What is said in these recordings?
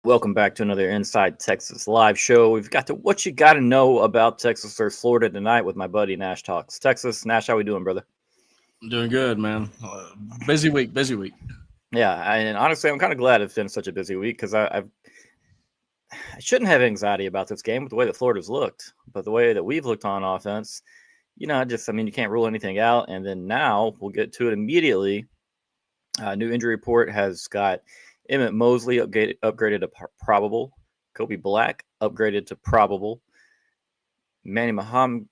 Welcome back to another Inside Texas live show. We've got to what you got to know about Texas versus Florida tonight with my buddy Nash Talks Texas. Nash, how we doing, brother? I'm doing good, man. Busy week, busy week. Yeah, and honestly, I'm kind of glad it's been such a busy week because I shouldn't have anxiety about this game with the way that Florida's looked, but the way that we've looked on offense, you can't rule anything out. And then now we'll get to it immediately. New injury report has got Emmett Mosley upgraded to probable, Kobe Black upgraded to probable, Manny Muhammad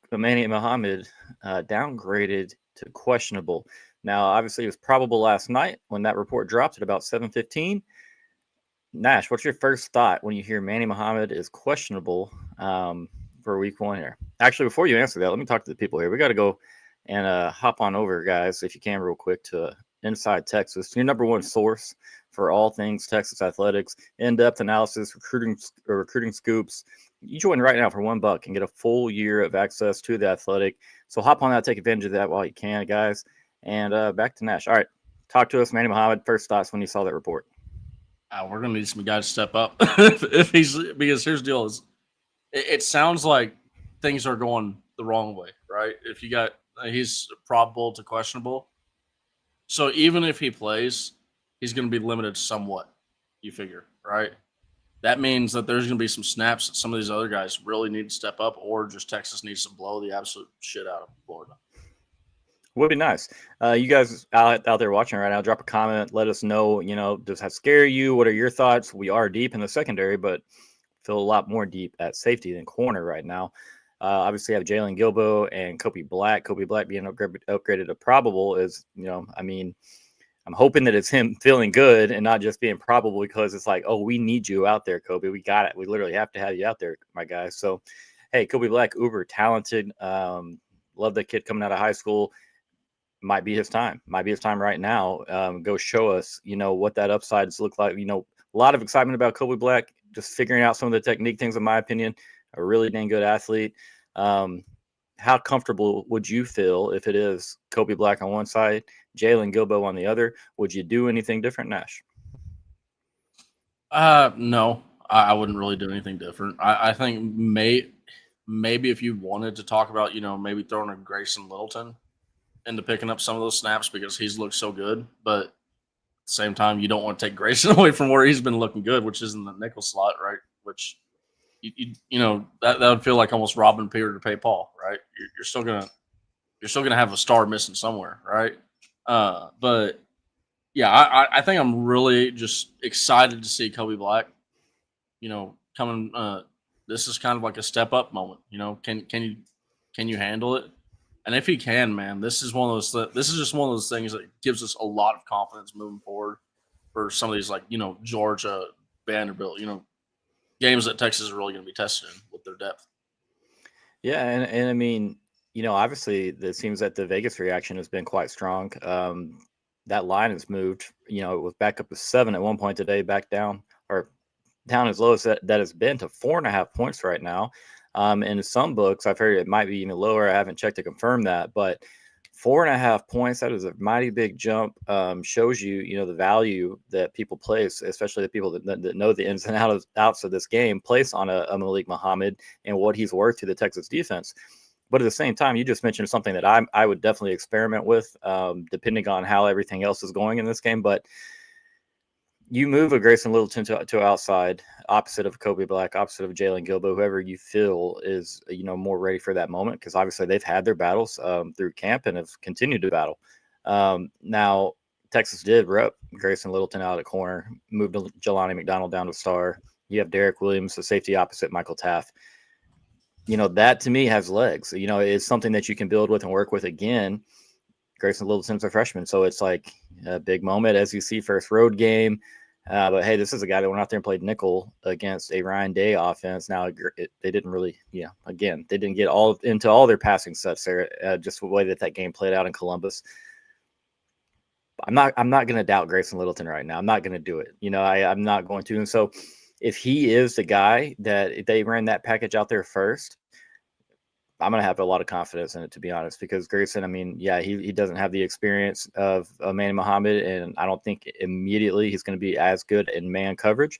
downgraded to questionable. Now, obviously, it was probable last night when that report dropped at about 7:15. Nash, what's your first thought when you hear Manny Muhammad is questionable for week one here? Actually, before you answer that, let me talk to the people here. We got to go and hop on over, guys, if you can, real quick, to Inside Texas, your number one source for all things Texas athletics, in-depth analysis, recruiting scoops. You join right now for $1 and get a full year of access to the Athletic. So hop on that, take advantage of that while you can, guys. And back to Nash. All right, talk to us, Manny Muhammad. First thoughts when you saw that report. We're gonna need some guys to step up if he's because here's the deal: is it sounds like things are going the wrong way, right? If you got he's probable to questionable, so even if he plays, he's going to be limited somewhat. You figure, right? That means that there's going to be some snaps that some of these other guys really need to step up, or just Texas needs to blow the absolute shit out of Florida. Would be nice. You guys out there watching right now, drop a comment. Let us know, does that scare you? What are your thoughts? We are deep in the secondary, but feel a lot more deep at safety than corner right now. Obviously, I have Jalen Gilbo and Kobe Black. Kobe Black being upgraded to probable is, I'm hoping that it's him feeling good and not just being probable because it's like, oh, we need you out there, Kobe. We got it. We literally have to have you out there, my guy. So, hey, Kobe Black, uber talented. Love that kid coming out of high school. Might be his time right now. Go show us, what that upsides look like. A lot of excitement about Kobe Black, just figuring out some of the technique things, in my opinion. A really dang good athlete. How comfortable would you feel if it is Kobe Black on one side, Jalen Gilbo on the other? Would you do anything different, Nash? No, I wouldn't really do anything different. I think maybe if you wanted to talk about, maybe throwing a Grayson Littleton into picking up some of those snaps because he's looked so good, but at the same time, you don't want to take Grayson away from where he's been looking good, which is in the nickel slot, right? Which that would feel like almost robbing Peter to pay Paul, right? You're still gonna have a star missing somewhere, right? But yeah, I think I'm really just excited to see Kobe Black. Coming. This is kind of like a step up moment. Can you handle it? And if he can, man, this is just one of those things that gives us a lot of confidence moving forward for some of these Georgia, Vanderbilt, games that Texas is really going to be tested in with their depth. Yeah, and I mean, obviously it seems that the Vegas reaction has been quite strong. That line has moved. It was back up to 7 at one point today, back down or down as low as that has been to 4.5 points right now. In some books, I've heard it might be even lower. I haven't checked to confirm that, but 4.5 points, that is a mighty big jump. Shows you, the value that people place, especially the people that know the ins and outs of this game, place on a Malik Muhammad and what he's worth to the Texas defense. But at the same time, you just mentioned something that I would definitely experiment with, depending on how everything else is going in this game. But you move a Grayson Littleton to outside, opposite of Kobe Black, opposite of Jalen Gilbo, whoever you feel is, more ready for that moment, because obviously they've had their battles through camp and have continued to battle. Now, Texas did rep Grayson Littleton out at corner, moved Jelani McDonald down to star. You have Derek Williams, the safety opposite Michael Taft. That to me has legs. It's something that you can build with and work with again. Grayson Littleton's a freshman, so it's like a big moment as you see first road game. But hey, this is a guy that went out there and played nickel against a Ryan Day offense. Now they didn't really, again, they didn't get into all their passing sets there. Just the way that game played out in Columbus. I'm not going to doubt Grayson Littleton right now. I'm not going to do it. I'm not going to. And so if he is the guy that they ran that package out there first, I'm going to have a lot of confidence in it, to be honest, because Grayson, he doesn't have the experience of Manny Muhammad, and I don't think immediately he's going to be as good in man coverage.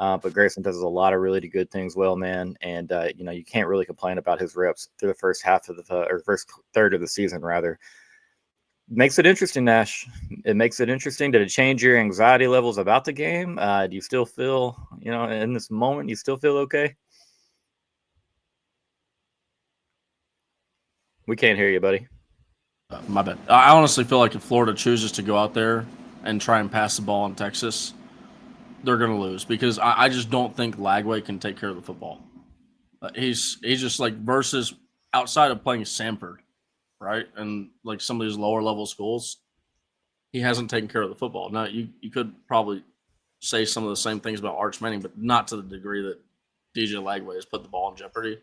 But Grayson does a lot of really good things well, man. And, you can't really complain about his reps through the first half of or first third of the season, rather. Makes it interesting, Nash. It makes it interesting. Did it change your anxiety levels about the game? Do you still feel, in this moment, you still feel okay? We can't hear you, buddy. My bad. I honestly feel like if Florida chooses to go out there and try and pass the ball in Texas, they're going to lose because I just don't think Lagway can take care of the football. He's just like versus outside of playing Samford, right? And like some of these lower level schools, he hasn't taken care of the football. Now, you could probably say some of the same things about Arch Manning, but not to the degree that DJ Lagway has put the ball in jeopardy.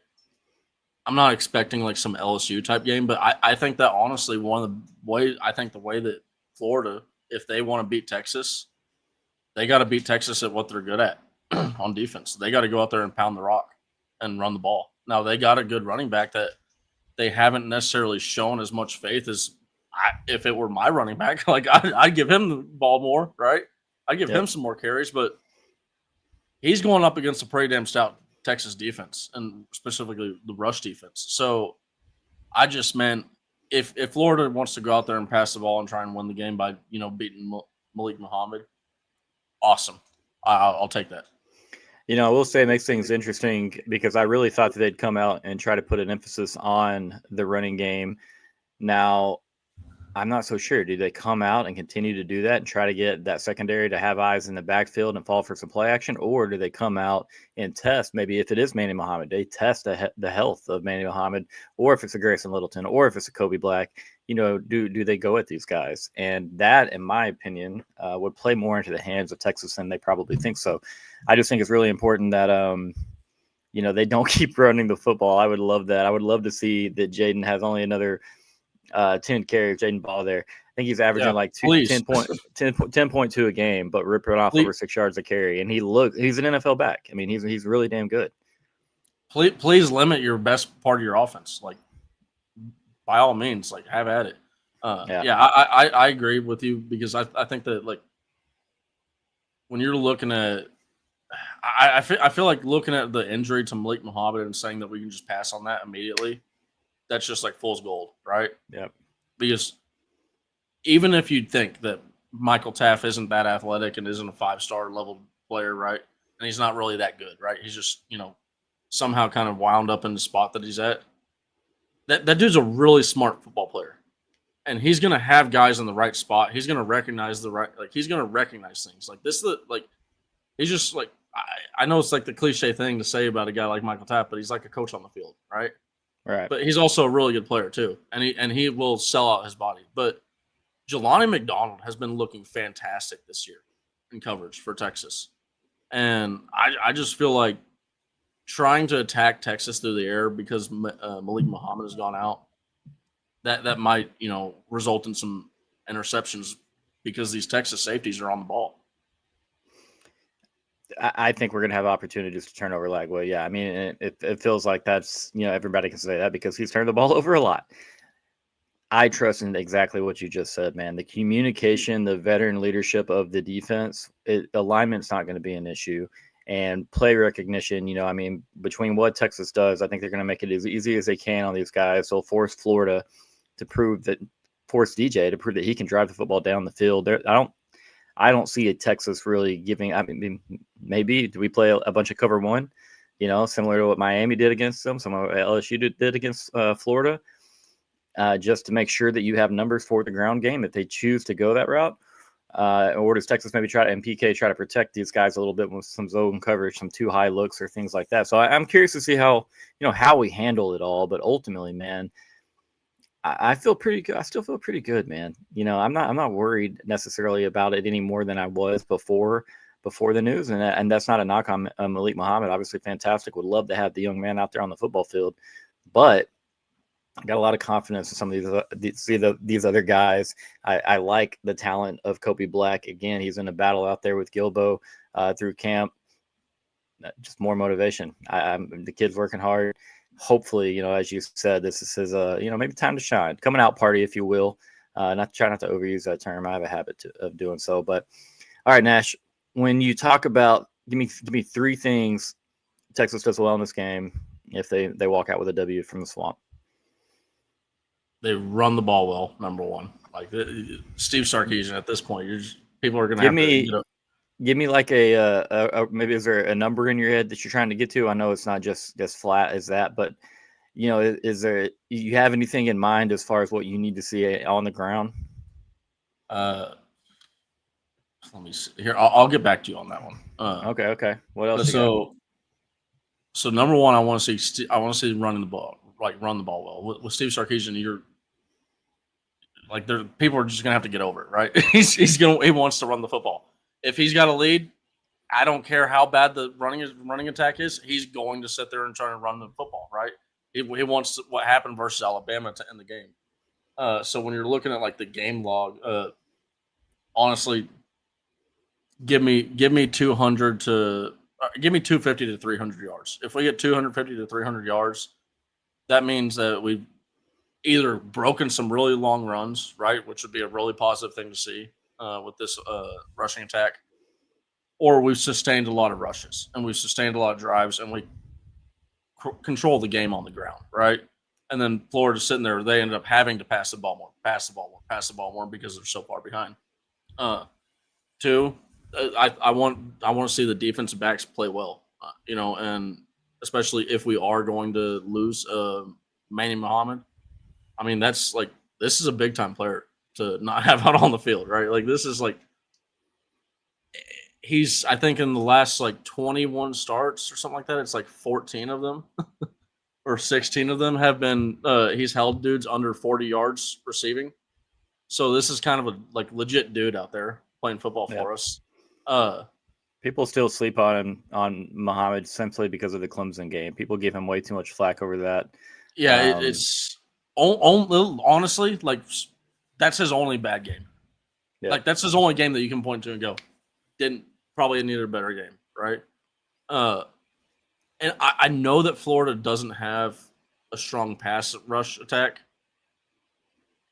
I'm not expecting like some LSU type game, but I think that honestly the way that Florida, if they want to beat Texas, they got to beat Texas at what they're good at on defense. They got to go out there and pound the rock and run the ball. Now they got a good running back that they haven't necessarily shown as much faith as if it were my running back. Like I'd give him the ball more, right? I'd give him some more carries, but he's going up against a pretty damn stout Texas defense and specifically the rush defense. So if Florida wants to go out there and pass the ball and try and win the game by, beating Malik Muhammad, awesome. I'll take that. I will say it makes things interesting because I really thought that they'd come out and try to put an emphasis on the running game. Now, I'm not so sure. Do they come out and continue to do that and try to get that secondary to have eyes in the backfield and fall for some play action? Or do they come out and test, maybe if it is Manny Muhammad, they test the health of Manny Muhammad, or if it's a Grayson Littleton, or if it's a Kobe Black, do they go at these guys? And that, in my opinion, would play more into the hands of Texas than they probably think so. I just think it's really important that, they don't keep running the football. I would love that. I would love to see that Jaden has only another 10 carries, Jaden Ball there. I think he's averaging 10.2 a game, but ripping off over 6 yards a carry. And he's an NFL back. I mean, he's really damn good. Please limit your best part of your offense. Like, by all means, like, have at it. I agree with you because I think that, like, when you're looking at I feel like looking at the injury to Malik Muhammad and saying that we can just pass on that immediately, that's just like fool's gold, right? Yep. Because even if you think that Michael Taft isn't that athletic and isn't a 5-star level player, right? And he's not really that good, right? He's just, somehow kind of wound up in the spot that he's at. That dude's a really smart football player. And he's going to have guys in the right spot. He's going to recognize he's going to recognize things. Like this, he's just like, I know it's like the cliche thing to say about a guy like Michael Taft, but he's like a coach on the field, right? Right. But he's also a really good player too. And he will sell out his body. But Jelani McDonald has been looking fantastic this year in coverage for Texas. And I just feel like trying to attack Texas through the air because Malik Muhammad has gone out, that might, result in some interceptions because these Texas safeties are on the ball. I think we're going to have opportunities to turn over Lagway. Yeah, I mean, it feels like that's, everybody can say that because he's turned the ball over a lot. I trust in exactly what you just said, man. The communication, the veteran leadership of the defense, alignment's not going to be an issue. And play recognition, between what Texas does, I think they're going to make it as easy as they can on these guys. They'll force Florida to force DJ to prove that he can drive the football down the field. I don't see a Texas really giving. I mean, maybe do we play a bunch of cover one, similar to what Miami did against them, some of LSU did against Florida, just to make sure that you have numbers for the ground game if they choose to go that route. Or does Texas maybe try to protect these guys a little bit with some zone coverage, some too high looks or things like that? So I'm curious to see how we handle it all. But ultimately, man, I feel pretty good. I still feel pretty good, man. I'm not worried necessarily about it any more than I was before the news. And that's not a knock on Malik Muhammad. Obviously, fantastic. Would love to have the young man out there on the football field, but I got a lot of confidence in some of these other guys. I like the talent of Kobe Black. Again, he's in a battle out there with Gilbo through camp. Just more motivation. The kid's working hard. Hopefully, as you said, this is his, maybe time to shine. Coming out party, if you will. Try not to overuse that term. I have a habit of doing so. But all right, Nash, when you talk about give me 3 things Texas does well in this game if they walk out with a W from the Swamp. They run the ball well, number one. Like Steve Sarkisian at this point, people are going to Give have me to give me like a maybe is there a number in your head that you're trying to get to? I know it's not just as flat as that, but is there you have anything in mind as far as what you need to see on the ground? Let me see here. I'll get back to you on that one. Okay. What else? So number one, I want to see running the ball, run the ball well. With Steve Sarkisian, you're like people are just gonna have to get over it, right? He wants to run the football. If he's got a lead, I don't care how bad the running attack is. He's going to sit there and try to run the football, right? He wants what happened versus Alabama to end the game. So when you're looking at like the game log, honestly, give me 200 to give me 250 to 300 yards. If we get 250 to 300 yards, that means that we've either broken some really long runs, right, which would be a really positive thing to see with this rushing attack, or we've sustained a lot of rushes and we've sustained a lot of drives and we control the game on the ground, right? And then Florida's sitting there; they ended up having to pass the ball more because they're so far behind. Two, I want to see the defensive backs play well, and especially if we are going to lose Manny Muhammad. I mean, this is a big time player to not have out on the field, right? Like this is like he's I think in the last like 21 starts or something like that, it's like 14 of them or 16 of them have been he's held dudes under 40 yards receiving. So this is kind of a like legit dude out there playing football for us. People still sleep on Muhammad simply because of the Clemson game. People give him way too much flack over that. Yeah, it's honestly like that's his only bad game. Yeah. Like that's his only game that you can point to and go, probably needed a better game, right? And I know that Florida doesn't have a strong pass rush attack,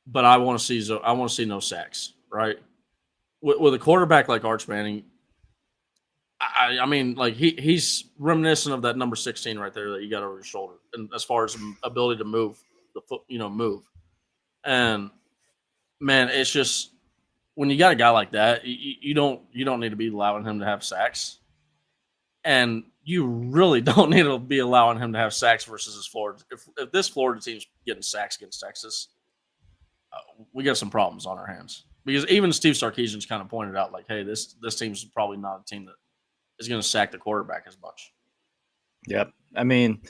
but I want to see no sacks, right? With a quarterback like Arch Manning, I mean, like he's reminiscent of that number 16 right there that you got over your shoulder, and as far as ability to move the foot, move. And man, it's just when you got a guy like that, you don't need to be allowing him to have sacks, and you really don't need to be allowing him to have sacks versus this Florida. If this Florida team's getting sacks against Texas, we got some problems on our hands. Because even Steve Sarkisian's kind of pointed out, like, hey, this team's probably not a team that is going to sack the quarterback as much. Yep. I mean,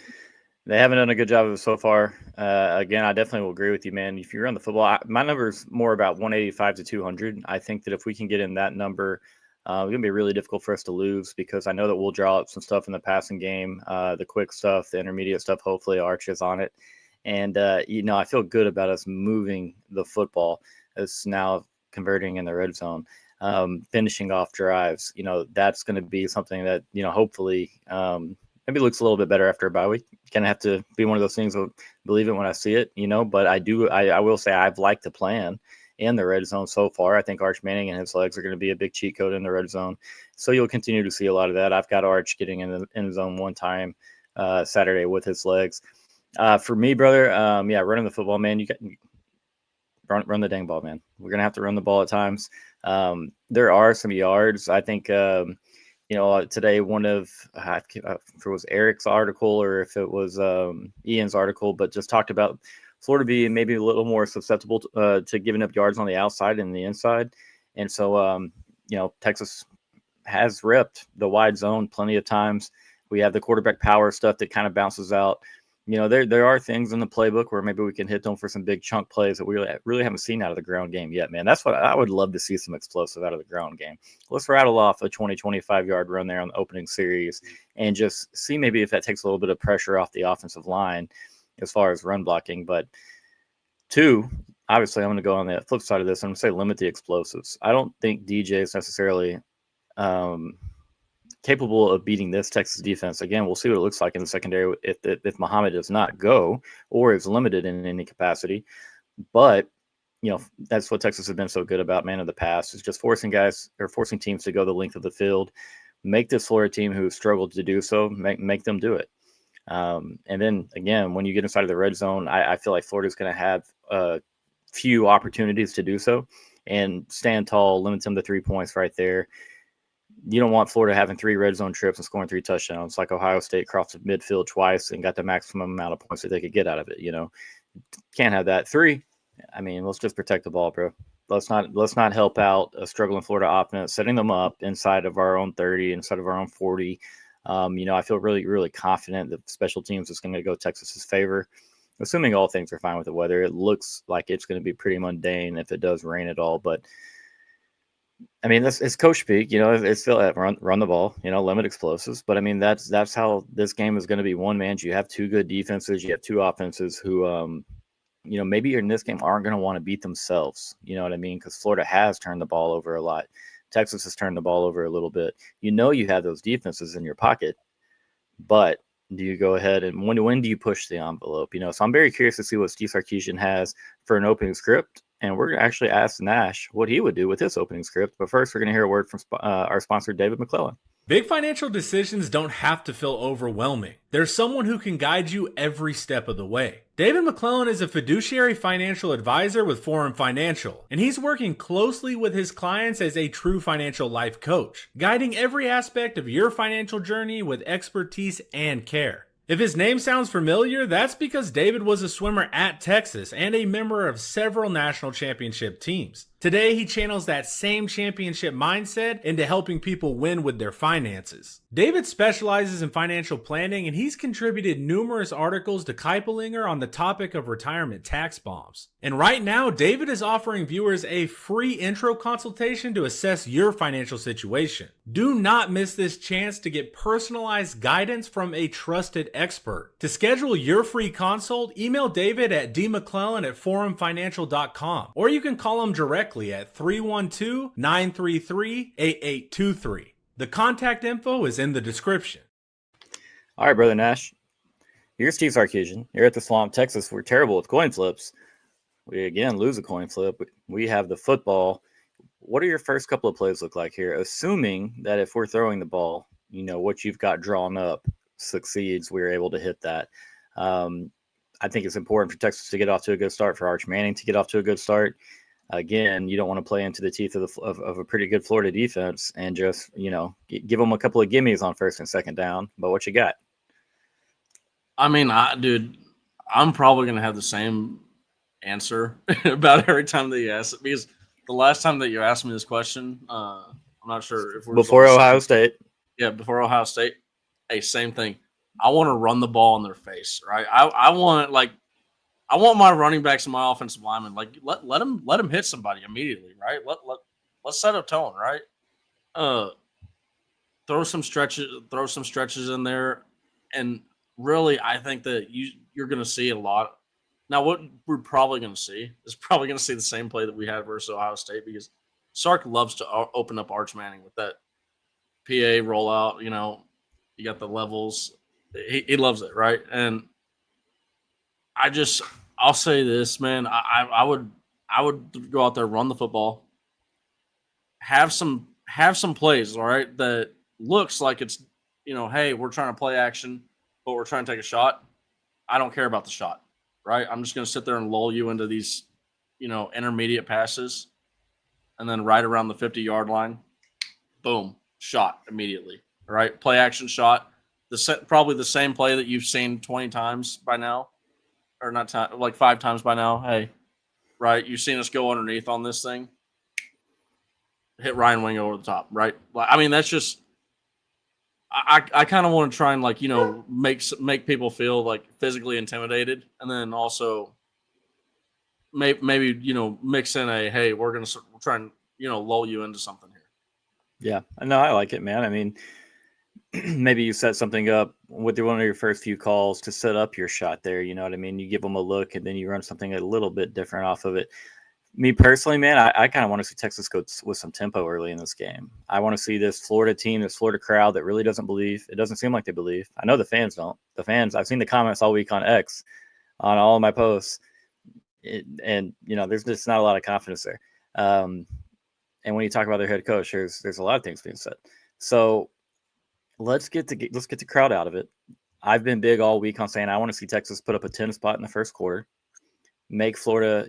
they haven't done a good job of it so far. Again, I definitely will agree with you, man. If you run the football, my number is more about 185 to 200. I think that if we can get in that number, it's going to be really difficult for us to lose because I know that we'll draw up some stuff in the passing game, the quick stuff, the intermediate stuff. Hopefully, Arch is on it. And, I feel good about us moving the football. It's now converting in the red zone, finishing off drives. That's going to be something that, hopefully maybe looks a little bit better after a bye week. Going to have to be one of those things. I'll believe it when I see it, but I will say I've liked the plan in the red zone so far. I think Arch Manning and his legs are going to be a big cheat code in the red zone. So you'll continue to see a lot of that. I've got Arch getting in the end zone one time Saturday with his legs. For me, brother, running the football, man, you got run the dang ball, man. We're going to have to run the ball at times. There are some yards. I think, today one of, if it was Eric's article or if it was Ian's article, but just talked about Florida being maybe a little more susceptible to giving up yards on the outside and the inside. And so, Texas has ripped the wide zone plenty of times. We have the quarterback power stuff that kind of bounces out. There are things in the playbook where maybe we can hit them for some big chunk plays that we really haven't seen out of the ground game yet, man. That's what I would love to see, some explosive out of the ground game. Let's rattle off a 20, 25-yard run there on the opening series and just see maybe if that takes a little bit of pressure off the offensive line as far as run blocking. But two, obviously I'm going to go on the flip side of this. I'm going to say limit the explosives. I don't think DJ is necessarily capable of beating this Texas defense. Again, we'll see what it looks like in the secondary if Muhammad does not go or is limited in any capacity. But, that's what Texas has been so good about, man, in the past, is just forcing teams to go the length of the field. make this Florida team who struggled to do so, make them do it. And then again, when you get inside of the red zone, I feel like Florida's going to have few opportunities to do so and stand tall, limit them to 3 points right there. You don't want Florida having 3 red zone trips and scoring 3 touchdowns like Ohio State crossed the midfield twice and got the maximum amount of points that they could get out of it. Can't have that. 3, I mean, let's just protect the ball, bro. Let's not help out a struggling Florida offense, setting them up inside of our own 30, inside of our own 40. I feel really, really confident that special teams is going to go Texas's favor, assuming all things are fine with the weather. It looks like it's going to be pretty mundane if it does rain at all. But I mean, it's coach speak. It's still run the ball. Limit explosives. But I mean, that's how this game is going to be one man. You have 2 good defenses. You have 2 offenses who, maybe in this game aren't going to want to beat themselves. You know what I mean? Because Florida has turned the ball over a lot. Texas has turned the ball over a little bit. You have those defenses in your pocket, but do you go ahead and when do you push the envelope? So I'm very curious to see what Steve Sarkisian has for an opening script, and we're going to actually ask Nash what he would do with this opening script. But first, we're going to hear a word from our sponsor, David McClellan. Big financial decisions don't have to feel overwhelming. There's someone who can guide you every step of the way. David McClellan is a fiduciary financial advisor with Forum Financial, and he's working closely with his clients as a true financial life coach, guiding every aspect of your financial journey with expertise and care. If his name sounds familiar, that's because David was a swimmer at Texas and a member of several national championship teams. Today, he channels that same championship mindset into helping people win with their finances. David specializes in financial planning, and he's contributed numerous articles to Kiplinger on the topic of retirement tax bombs. And right now, David is offering viewers a free intro consultation to assess your financial situation. Do not miss this chance to get personalized guidance from a trusted expert. To schedule your free consult, email David at dmcclellan@forumfinancial.com, or you can call him directly at 312-933-8823. The contact info is in the description. All right, Brother Nash. You're Steve Sarkisian. You're at the Swamp, Texas. We're terrible with coin flips. We, again, lose a coin flip. We have the football. What do your first couple of plays look like here? Assuming that if we're throwing the ball, what you've got drawn up succeeds, we're able to hit that. I think it's important for Texas to get off to a good start, for Arch Manning to get off to a good start. Again, you don't want to play into the teeth of a pretty good Florida defense and just, give them a couple of gimmies on first and second down. But what you got? I mean, dude, I'm probably going to have the same answer about every time that you ask it, because the last time that you asked me this question, I'm not sure if we're before Ohio State. Yeah, before Ohio State. Hey, same thing. I want to run the ball in their face, right? I want my running backs and my offensive linemen, let them hit somebody immediately, right? Let's set a tone, right? Throw some stretches in there, and really, I think that you're going to see a lot. Now, what we're probably going to see is the same play that we had versus Ohio State, because Sark loves to open up Arch Manning with that PA rollout. You got the levels. He loves it, right? And I'll say this, man. I would go out there, run the football, have some plays, all right, that looks like it's, hey, we're trying to play action, but we're trying to take a shot. I don't care about the shot, right? I'm just going to sit there and lull you into these, intermediate passes, and then right around the 50-yard line, boom, shot immediately, all right? Play action shot, probably the same play that you've seen 20 times by now. Or not like 5 times by now. Hey, right? You've seen us go underneath on this thing. Hit Ryan Wing over the top, right? I mean, that's just. I kind of want to try and make people feel like physically intimidated, and then also maybe mix in a, hey, we're gonna try and lull you into something here. Yeah, no, I like it, man. I mean, maybe you set something up with one of your first few calls to set up your shot there. You know what I mean? You give them a look, and then you run something a little bit different off of it. Me personally, man, I kind of want to see Texas go with some tempo early in this game. I want to see this Florida team, this Florida crowd that really doesn't believe. It doesn't seem like they believe. I know the fans don't. The fans, I've seen the comments all week on X, on all of my posts, and there's just not a lot of confidence there. And when you talk about their head coach, there's a lot of things being said. So let's get the crowd out of it. I've been big all week on saying I want to see Texas put up a 10 spot in the first quarter, make Florida,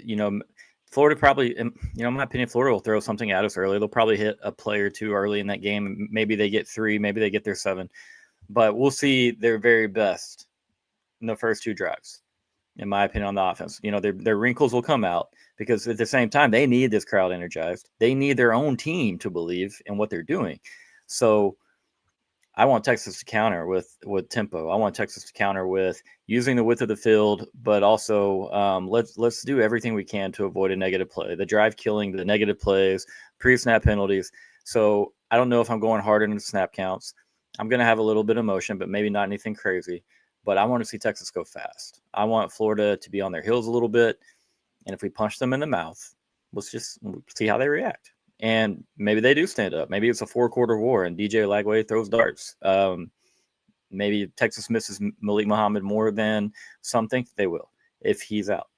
Florida probably, in my opinion, Florida will throw something at us early. They'll probably hit a play or two early in that game. Maybe they get 3, maybe they get their 7, but we'll see their very best in the first 2 drives, in my opinion, on the offense. Their wrinkles will come out because at the same time, they need this crowd energized. They need their own team to believe in what they're doing. So I want Texas to counter with tempo. I want Texas to counter with using the width of the field, but also let's do everything we can to avoid a negative play. The drive killing, the negative plays, pre-snap penalties. So I don't know if I'm going hard into snap counts. I'm going to have a little bit of motion, but maybe not anything crazy. But I want to see Texas go fast. I want Florida to be on their heels a little bit. And if we punch them in the mouth, let's just see how they react. And maybe they do stand up. Maybe it's a 4-quarter war and DJ Lagway throws darts. Maybe Texas misses Malik Muhammad more than some think they will if he's out.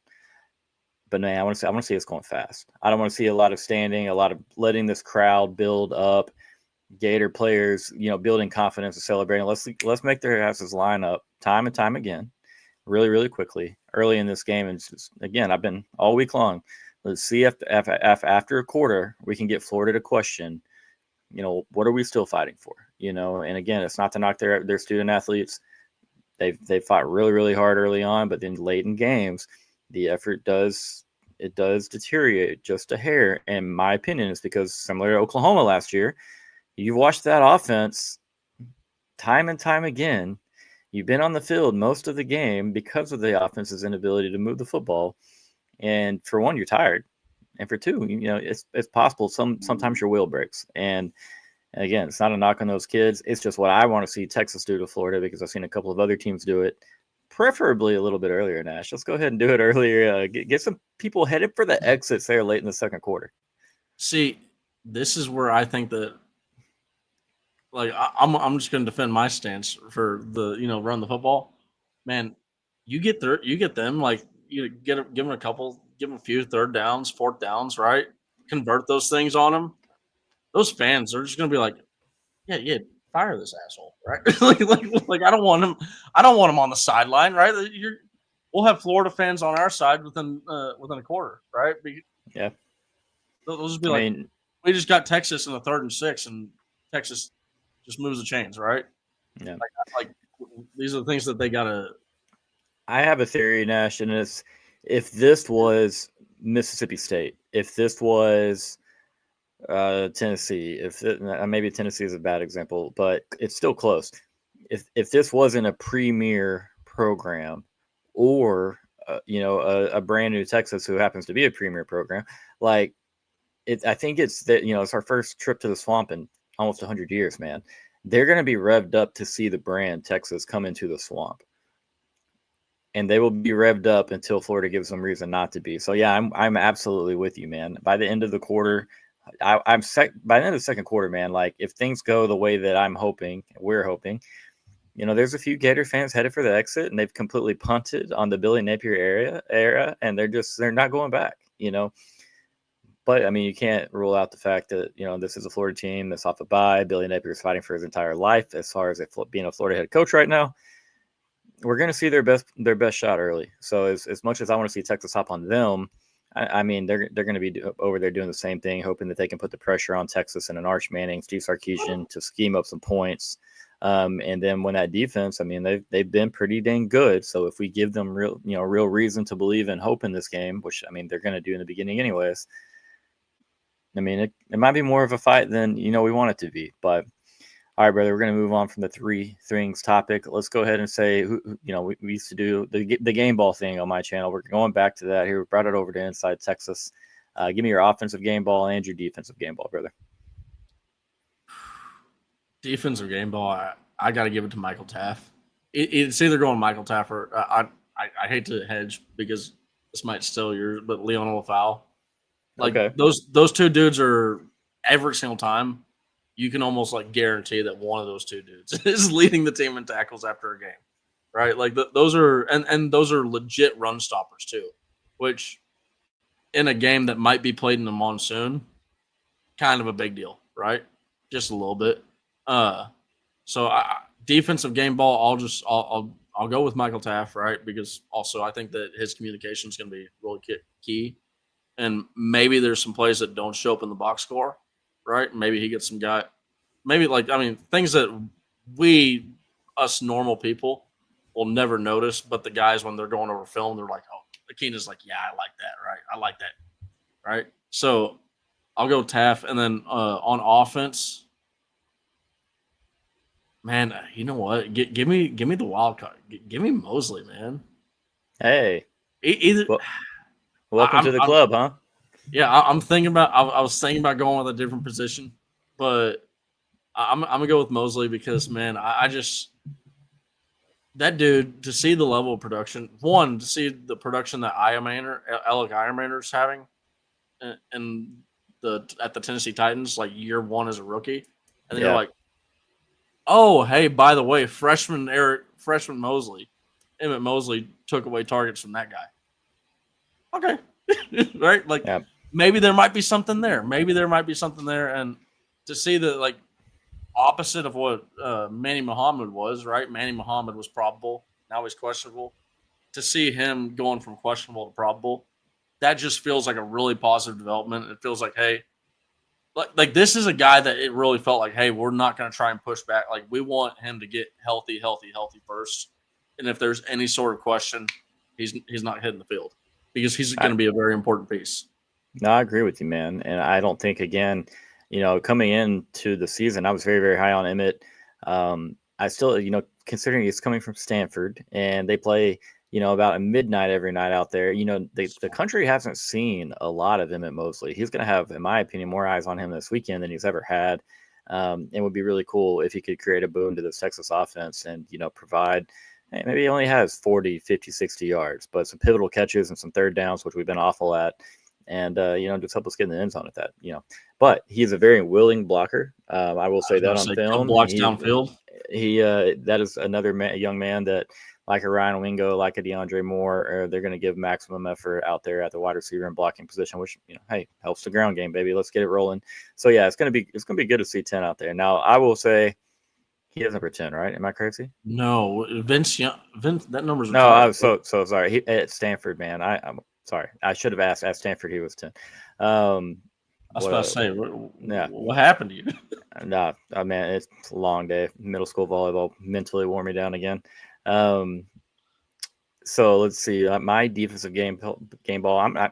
But man, I want to see us going fast. I don't want to see a lot of standing, a lot of letting this crowd build up. Gator players, building confidence and celebrating. Let's make their asses line up time and time again, really, really quickly early in this game. And just, again, I've been all week long. Let's see if after a quarter we can get Florida to question, what are we still fighting for? And again, it's not to knock their student athletes. They fought really, really hard early on, but then late in games, the effort does deteriorate just a hair. And my opinion is because similar to Oklahoma last year, you've watched that offense time and time again. You've been on the field most of the game because of the offense's inability to move the football. And for one, you're tired. And for two, it's possible sometimes your will breaks. And again, it's not a knock on those kids. It's just what I want to see Texas do to Florida because I've seen a couple of other teams do it, preferably a little bit earlier, Nash. Let's go ahead and do it earlier. Get some people headed for the exits there late in the second quarter. See, this is where I think that, I'm just going to defend my stance for the run the football. Man, you get them give them a few third downs, fourth downs, right? Convert those things on them. Those fans are just going to be like, yeah, fire this asshole, right? like I don't want him. I don't want him on the sideline, right? We'll have Florida fans on our side within a quarter, right? Yeah, they'll just be we just got Texas in the 3rd and 6, and Texas just moves the chains, right? Yeah. Like these are the things that they gotta. I have a theory, Nash, and it's if this was Mississippi State, if this was Tennessee, maybe Tennessee is a bad example, but it's still close. If this wasn't a premier program or a brand new Texas who happens to be a premier program, I think it's that it's our first trip to the swamp in almost 100 years, man. They're going to be revved up to see the brand Texas come into the swamp. And they will be revved up until Florida gives them reason not to be. So yeah, I'm absolutely with you, man. By the end of the quarter, by the end of the second quarter, man, if things go the way that we're hoping, there's a few Gator fans headed for the exit and they've completely punted on the Billy Napier era and they're not going back, But I mean, you can't rule out the fact that, this is a Florida team that's off a bye. Billy Napier is fighting for his entire life as far as being a Florida head coach right now. We're going to see their best shot early. So as much as I want to see Texas hop on them, I mean, they're going to be over there doing the same thing, hoping that they can put the pressure on Texas and an Arch Manning, Steve Sarkisian to scheme up some points. And then when that defense, I mean, they've been pretty dang good. So if we give them real reason to believe and hope in this game, which I mean, they're going to do in the beginning anyways. I mean, it might be more of a fight than, we want it to be, but all right, brother, we're going to move on from the 3 things topic. Let's go ahead and say, we used to do the game ball thing on my channel. We're going back to that here. We brought it over to Inside Texas. Give me your offensive game ball and your defensive game ball, brother. Defensive game ball, I got to give it to Michael Taff. It's either going Michael Taff or I hate to hedge because this might steal yours, but Leon Olafau. Okay. Those 2 dudes are every single time. You can almost guarantee that one of those 2 dudes is leading the team in tackles after a game, right? Those are and those are legit run stoppers too, which in a game that might be played in the monsoon, kind of a big deal, right? Just a little bit. So defensive game ball, I'll go with Michael Taft, right? Because also I think that his communication is going to be really key. And maybe there's some plays that don't show up in the box score, right? Maybe he gets some guy, things that us normal people will never notice, but the guys, when they're going over film, they're like, oh, Akina's like, yeah, I like that, right? I like that, right? So I'll go Taft. And then on offense, man, you know what? Give me the wild card. Give me Mosley, man. Hey, Either welcome to the club, huh? Yeah, I'm thinking about. I was thinking about going with a different position, but I'm gonna go with Mosley because, man, I just that dude, to see the level of production. One, to see the production that Alec Ironmander is having, and at the Tennessee Titans, like year one as a rookie, and then you're like, oh, hey, by the way, freshman Mosley, Emmett Mosley took away targets from that guy. Okay, right? Like, maybe there might be something there. And to see the like opposite of what Manny Muhammad was, right? Manny Muhammad was probable, now he's questionable. To see him going from questionable to probable, that just feels like a really positive development. It feels like, hey, like this is a guy that it really felt like, hey, we're not going to try and push back. Like, we want him to get healthy first. And if there's any sort of question, he's not hitting the field because he's going to be a very important piece. No, I agree with you, man. And I don't think, again, coming into the season, I was very, very high on Emmett. I still, considering he's coming from Stanford and they play, about at midnight every night out there, the country hasn't seen a lot of Emmett Mosley. He's going to have, in my opinion, more eyes on him this weekend than he's ever had. It would be really cool if he could create a boon to this Texas offense and, provide, maybe he only has 40, 50, 60 yards, but some pivotal catches and some third downs, which we've been awful at. And, just help us get in the end zone at that, But he's a very willing blocker. I will say that on film. Blocks downfield. That is another young man that, like a Ryan Wingo, like a DeAndre Moore, they're going to give maximum effort out there at the wide receiver and blocking position, which, hey, helps the ground game, baby. Let's get it rolling. So, yeah, it's going to be good to see 10 out there. Now, I will say he doesn't pretend, right? Am I crazy? No, Vince, that number's no. I was so sorry. At Stanford, man. I'm sorry. I should have asked. At Stanford, he was 10. I was about to say, what happened to you? No, man, it's a long day. Middle school volleyball mentally wore me down again. So let's see. My defensive game ball.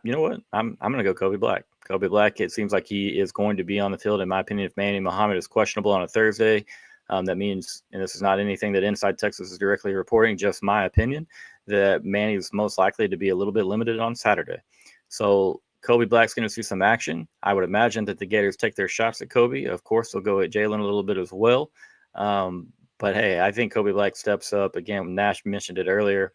You know what? I'm going to go Kobe Black. Kobe Black. It seems like he is going to be on the field. In my opinion, if Manny Muhammad is questionable on a Thursday, that means, and this is not anything that Inside Texas is directly reporting, just my opinion, that Manny is most likely to be a little bit limited on Saturday. So Kobe Black's going to see some action. I would imagine that the Gators take their shots at Kobe. Of course, they'll go at Jalen a little bit as well. But, hey, I think Kobe Black steps up. Again, Nash mentioned it earlier.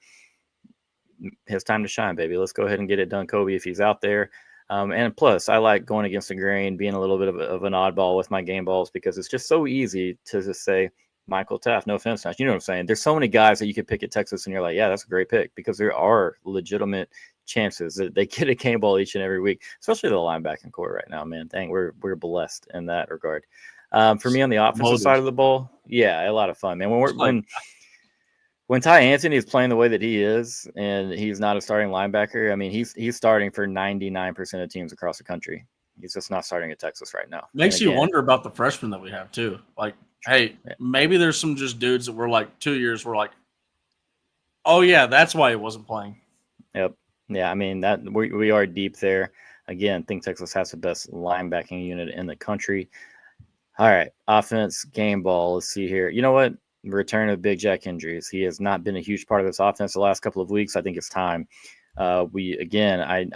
His time to shine, baby. Let's go ahead and get it done, Kobe, if he's out there. And plus, I like going against the grain, being a little bit of an oddball with my game balls because it's just so easy to just say Michael Taft. No offense, Nash. You know what I'm saying? There's so many guys that you could pick at Texas and you're like, yeah, that's a great pick because there are legitimate chances that they get a game ball each and every week, especially the linebacking core right now, man. Dang, we're blessed in that regard. For me on the offensive side of the ball, yeah, a lot of fun, man. When Ty Anthony is playing the way that he is, and he's not a starting linebacker, I mean, he's starting for 99% of teams across the country. He's just not starting at Texas right now. Makes you wonder about the freshmen that we have too. Like, hey, maybe there's some just dudes that were like 2 years. We're like, oh yeah, that's why he wasn't playing. Yep. Yeah, I mean that we are deep there. Again, I think Texas has the best linebacking unit in the country. All right, offense, game ball. Let's see here. You know what? Return of Big Jack injuries. He has not been a huge part of this offense the last couple of weeks. I think it's time. I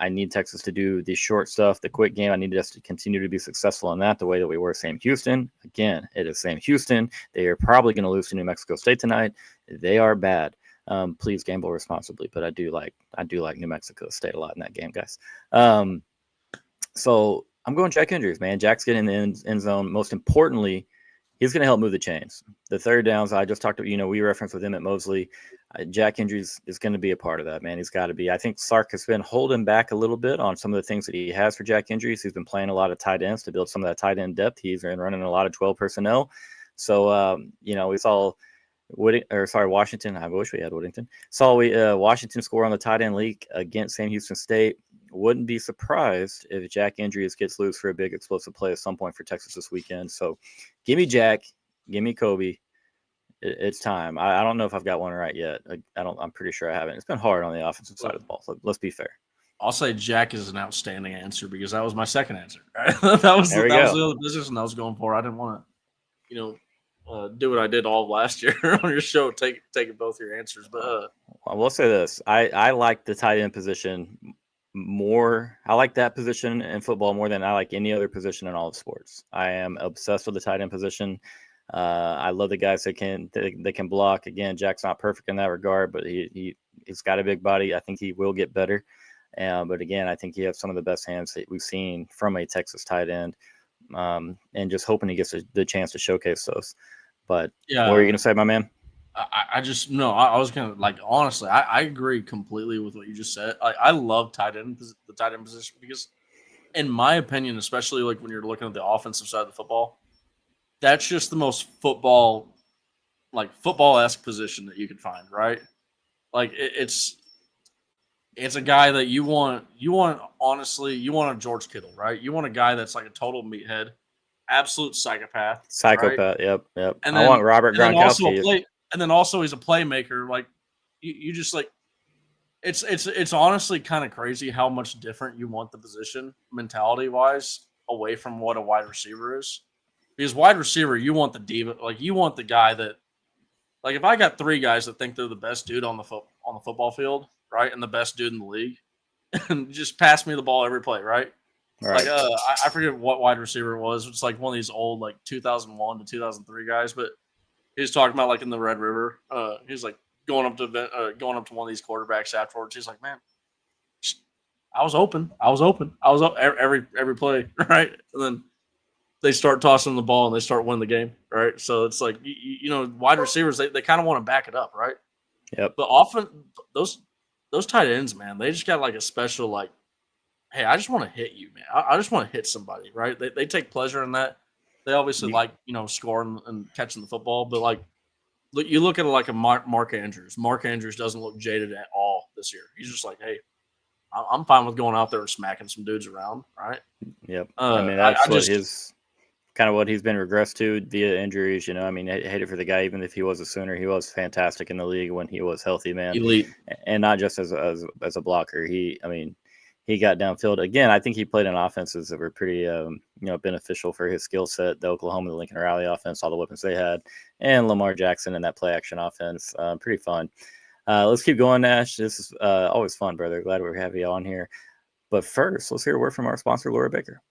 need Texas to do the short stuff, the quick game. I need us to continue to be successful in that the way that we were Sam Houston. Again, it is Sam Houston. They are probably going to lose to New Mexico State tonight. They are bad. Please gamble responsibly, but I do like New Mexico State a lot in that game, guys. So I'm going Jack injuries, man. Jack's getting in the end zone. Most importantly, he's going to help move the chains. The third downs, I just talked to, we referenced with Emmett Mosley. Jack injuries is going to be a part of that, man. He's got to be. I think Sark has been holding back a little bit on some of the things that he has for Jack injuries. He's been playing a lot of tight ends to build some of that tight end depth. He's been running a lot of 12 personnel. So, we saw Washington. I wish we had Whittington. Washington score on the tight end leak against Sam Houston State. Wouldn't be surprised if Jack Andrews gets loose for a big explosive play at some point for Texas this weekend. So, give me Jack, give me Kobe. It's time. I don't know if I've got one right yet. I'm pretty sure I haven't. It's been hard on the offensive side of the ball. So let's be fair. I'll say Jack is an outstanding answer because that was my second answer. Right? that was the other position I was going for. I didn't want to, do what I did all of last year on your show, taking both your answers. But I will say this: I like the tight end position more. I like that position in football more than I like any other position in all of sports. I am obsessed with the tight end position. I love the guys that can block. Again, Jack's not perfect in that regard, but he's got a big body. I think he will get better. But again, I think he has some of the best hands that we've seen from a Texas tight end, and just hoping he gets the chance to showcase those. But what were you going to say, my man? I was going to honestly, I agree completely with what you just said. I love the tight end position because, in my opinion, especially when you're looking at the offensive side of the football, that's just the most football-esque position that you could find, right? It's a guy that you want honestly, you want a George Kittle, right? You want a guy that's like a total meathead, absolute psychopath. Right? Yep. And I want Robert Gronkowski. And then also he's a playmaker. You just it's honestly kind of crazy how much different you want the position mentality-wise away from what a wide receiver is. Because wide receiver, you want the diva, you want the guy that, if I got three guys that think they're the best dude on the football field, right, and the best dude in the league, and just pass me the ball every play, right? Right. I forget what wide receiver it was. It's one of these old 2001 to 2003 guys, but he was talking about in the Red River. He's going up to one of these quarterbacks afterwards. He's like, man, I was open every play, right? And then they start tossing the ball and they start winning the game, right? So it's wide receivers, they kind of want to back it up, right? Yep. But often those tight ends, man, they just got a special hey, I just want to hit you, man. I just want to hit somebody, right? They take pleasure in that. They obviously scoring and catching the football, but you look at it a Mark Andrews. Mark Andrews doesn't look jaded at all this year. He's just hey, I'm fine with going out there and smacking some dudes around, right? Yep. That's what he's been regressed to via injuries. I hate it for the guy. Even if he was a Sooner, he was fantastic in the league when he was healthy, man. Elite, and not just as a blocker. He got downfield again. I think he played in offenses that were pretty, beneficial for his skill set. The Oklahoma, the Lincoln Riley offense, all the weapons they had, and Lamar Jackson in that play action offense. Pretty fun. Let's keep going, Nash. This is always fun, brother. Glad we have you on here. But first, let's hear a word from our sponsor, Laura Baker.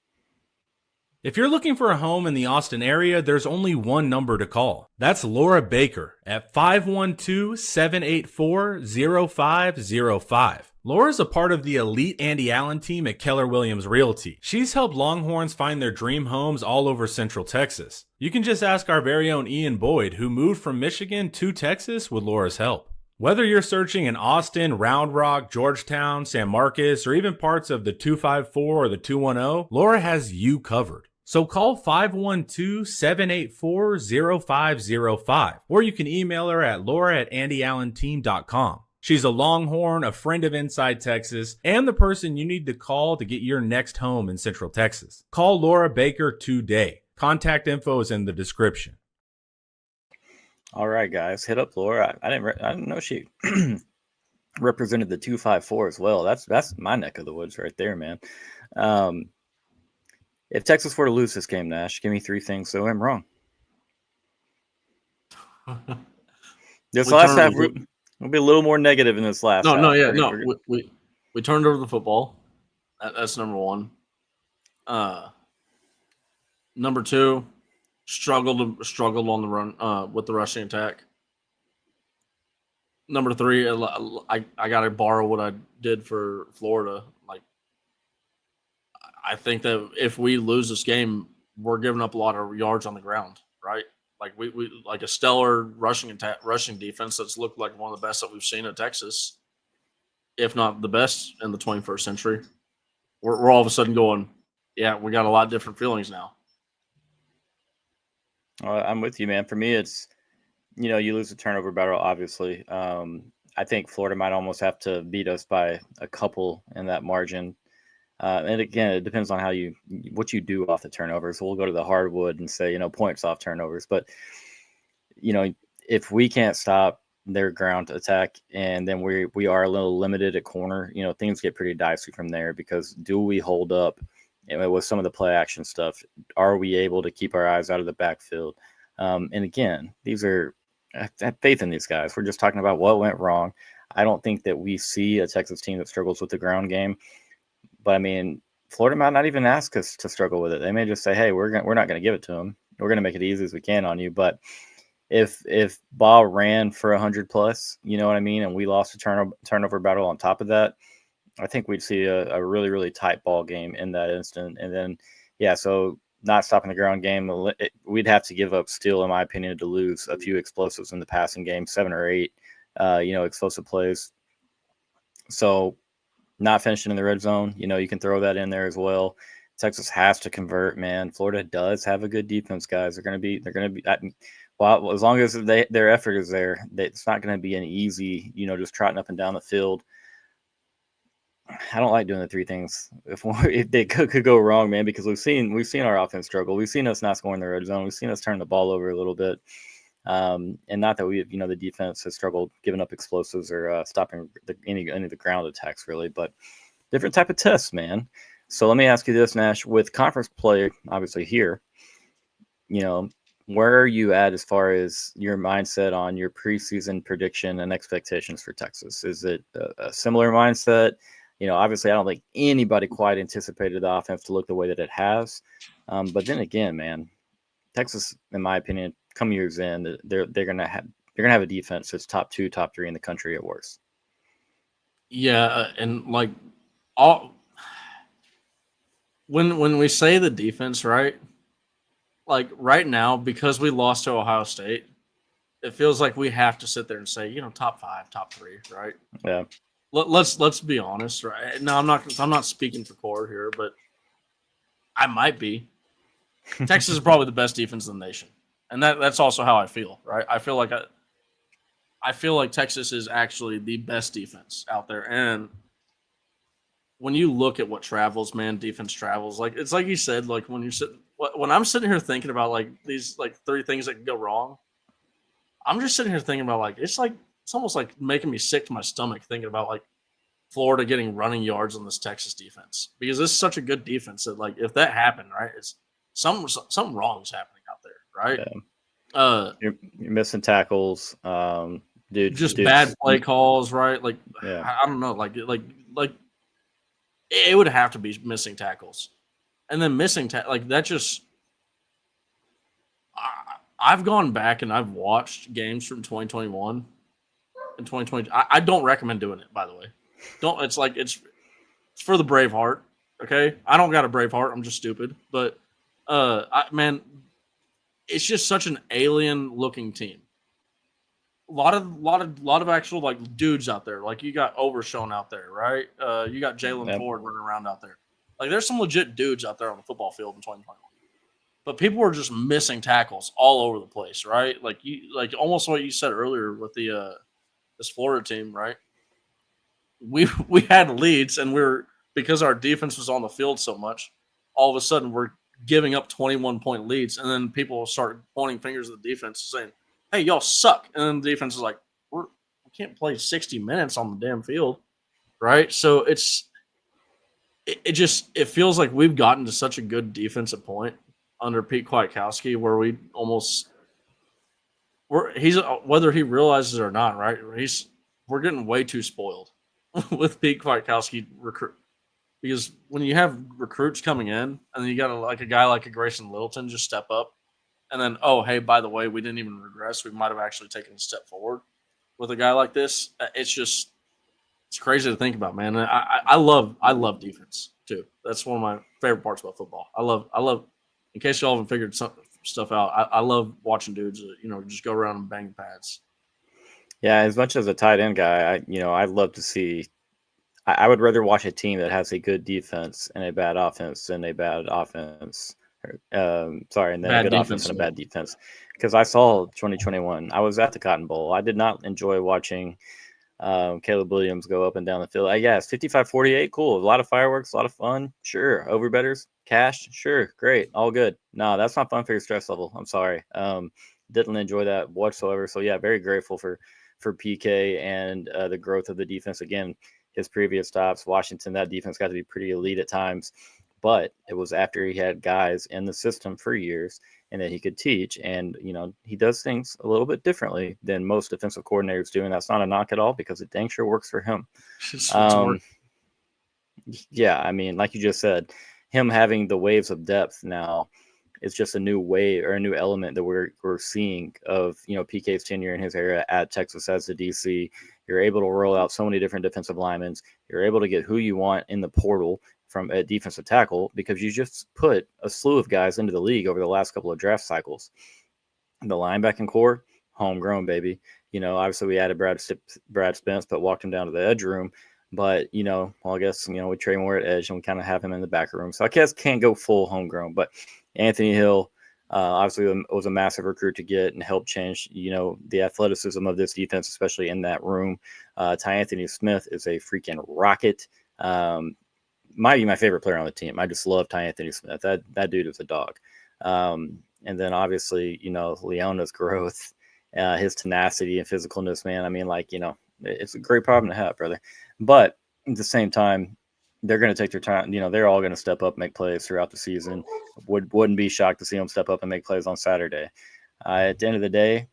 If you're looking for a home in the Austin area, there's only one number to call. That's Laura Baker at 512-784-0505. Laura's a part of the elite Andy Allen team at Keller Williams Realty. She's helped Longhorns find their dream homes all over Central Texas. You can just ask our very own Ian Boyd, who moved from Michigan to Texas with Laura's help. Whether you're searching in Austin, Round Rock, Georgetown, San Marcos, or even parts of the 254 or the 210, Laura has you covered. So call 512-784-0505, or you can email her at laura@andyallenteam.com. She's a Longhorn, a friend of Inside Texas, and the person you need to call to get your next home in Central Texas. Call Laura Baker today. Contact info is in the description. All right, guys, hit up Laura. I didn't know she represented the 254 as well. That's my neck of the woods right there, man. If Texas were to lose this game, Nash, give me three things so I'm wrong. This last half will be a little more negative in this last half. We turned over the football. That's number one. Number two, struggled on the run with the rushing attack. Number three, I got to borrow what I did for Florida. I think that if we lose this game, we're giving up a lot of yards on the ground, right? We a stellar rushing defense that's looked like one of the best that we've seen at Texas, if not the best in the 21st century. We're all of a sudden going, yeah, we got a lot of different feelings now. I'm with you, man. For me, it's, you lose the turnover battle, obviously. I think Florida might almost have to beat us by a couple in that margin. And again, it depends on what you do off the turnovers. We'll go to the hardwood and say, points off turnovers. But, if we can't stop their ground attack, and then we are a little limited at corner, things get pretty dicey from there, because do we hold up with some of the play action stuff? Are we able to keep our eyes out of the backfield? And again, I have faith in these guys. We're just talking about what went wrong. I don't think that we see a Texas team that struggles with the ground game. But I mean, Florida might not even ask us to struggle with it. They may just say, "Hey, we're not going to give it to them. We're going to make it easy as we can on you." But if Ball ran for 100 plus, you know what I mean, and we lost a turnover battle on top of that, I think we'd see a really, really tight ball game in that instant. And then, so not stopping the ground game, we'd have to give up still, in my opinion, to lose a few explosives in the passing game, 7 or 8, explosive plays. So not finishing in the red zone, you can throw that in there as well. Texas has to convert, man. Florida does have a good defense, guys. They're going to be. Well, as long as their effort is there, it's not going to be an easy, just trotting up and down the field. I don't like doing the three things if they could go wrong, man, because we've seen our offense struggle. We've seen us not score in the red zone. We've seen us turn the ball over a little bit. And not that the defense has struggled giving up explosives or stopping any of the ground attacks, really, but different type of tests, man. So let me ask you this, Nash, with conference play, obviously here, where are you at as far as your mindset on your preseason prediction and expectations for Texas? Is it a similar mindset? Obviously, I don't think anybody quite anticipated the offense to look the way that it has. But then again, man, Texas, in my opinion, come years in, they're gonna have a defense that's top 2, top 3 in the country at worst. Yeah, and like all when we say the defense, right? Like right now, because we lost to Ohio State, it feels like we have to sit there and say, top 5, top 3, right? Yeah. Let's be honest, right? No, I'm not speaking for core here, but I might be. Texas is probably the best defense in the nation, and that's also how I feel, right? I feel like Texas is actually the best defense out there, and when you look at what travels, man, defense travels. Like it's like you said, like when I'm sitting here thinking about like these like 3 things that could go wrong, I'm just sitting here thinking about like it's almost like making me sick to my stomach thinking about like Florida getting running yards on this Texas defense, because this is such a good defense that like if that happened, right, it's something wrong is happening out there, right? Yeah. You're missing tackles, dude. Just bad play calls, right? Like I don't know, like it would have to be missing tackles, and then like that just. I've gone back and I've watched games from 2021 and 2020. I don't recommend doing it, by the way. It's for the brave heart. Okay, I don't got a brave heart. I'm just stupid. But man, it's just such an alien looking team. A lot of actual like dudes out there. Like you got Overshown out there, right? You got Jalen Ford running around out there. Like there's some legit dudes out there on the football field in 2021. But people were just missing tackles all over the place, right? Like almost what you said earlier with the this Florida team, right? We had leads, and because our defense was on the field so much, all of a sudden we're giving up 21-point leads, and then people start pointing fingers at the defense saying, "Hey, y'all suck," and then the defense is like, "We can't play 60 minutes on the damn field," right? So it feels like we've gotten to such a good defensive point under Pete Kwiatkowski, where he's whether he realizes it or not, right? We're getting way too spoiled with Pete Kwiatkowski recruit, because when you have recruits coming in and then you got a guy like a Grayson Littleton just step up, and then hey, by the way, we didn't even regress. We might have actually taken a step forward with a guy like this. It's crazy to think about, man. I love defense too. That's one of my favorite parts about football. I love. In case y'all haven't figured some stuff out, I love watching dudes, just go around and bang pads. Yeah, as much as a tight end guy, I'd love to see. I would rather watch a team that has a good defense and a bad offense than a bad offense Sorry, and then a Bad good offense defense. and a bad defense. Because I saw 2021. I was at the Cotton Bowl. I did not enjoy watching Caleb Williams go up and down the field. I guess 55-48, cool. A lot of fireworks, a lot of fun. Sure. Overbetters, cash, sure, great, all good. No, that's not fun for your stress level. I'm sorry. Didn't enjoy that whatsoever. So yeah, very grateful for PK and the growth of the defense. Again, his previous stops, Washington, that defense got to be pretty elite at times, but it was after he had guys in the system for years and that he could teach. And, he does things a little bit differently than most defensive coordinators do. And that's not a knock at all because it dang sure works for him. Yeah, I mean, like you just said, him having the waves of depth now is just a new way or a new element that we're seeing of, PK's tenure in his era at Texas as the DC. You're able to roll out so many different defensive linemen. You're able to get who you want in the portal from a defensive tackle because you just put a slew of guys into the league over the last couple of draft cycles. The linebacking core, homegrown, baby. Obviously we added Brad Spence, but walked him down to the edge room. But, I guess, we trade more at edge and we kind of have him in the back room. So I guess can't go full homegrown. But Anthony Hill obviously was a massive recruit to get and help change, the athleticism of this defense, especially in that room. Ty Anthony Smith is a freaking rocket. Might be my favorite player on the team. I just love Ty Anthony Smith. That dude is a dog. And then obviously, Leona's growth, his tenacity and physicalness, man. I mean, it's a great problem to have, brother. But at the same time, they're going to take their time. They're all going to step up, make plays throughout the season. Wouldn't be shocked to see them step up and make plays on Saturday. At the end of the day,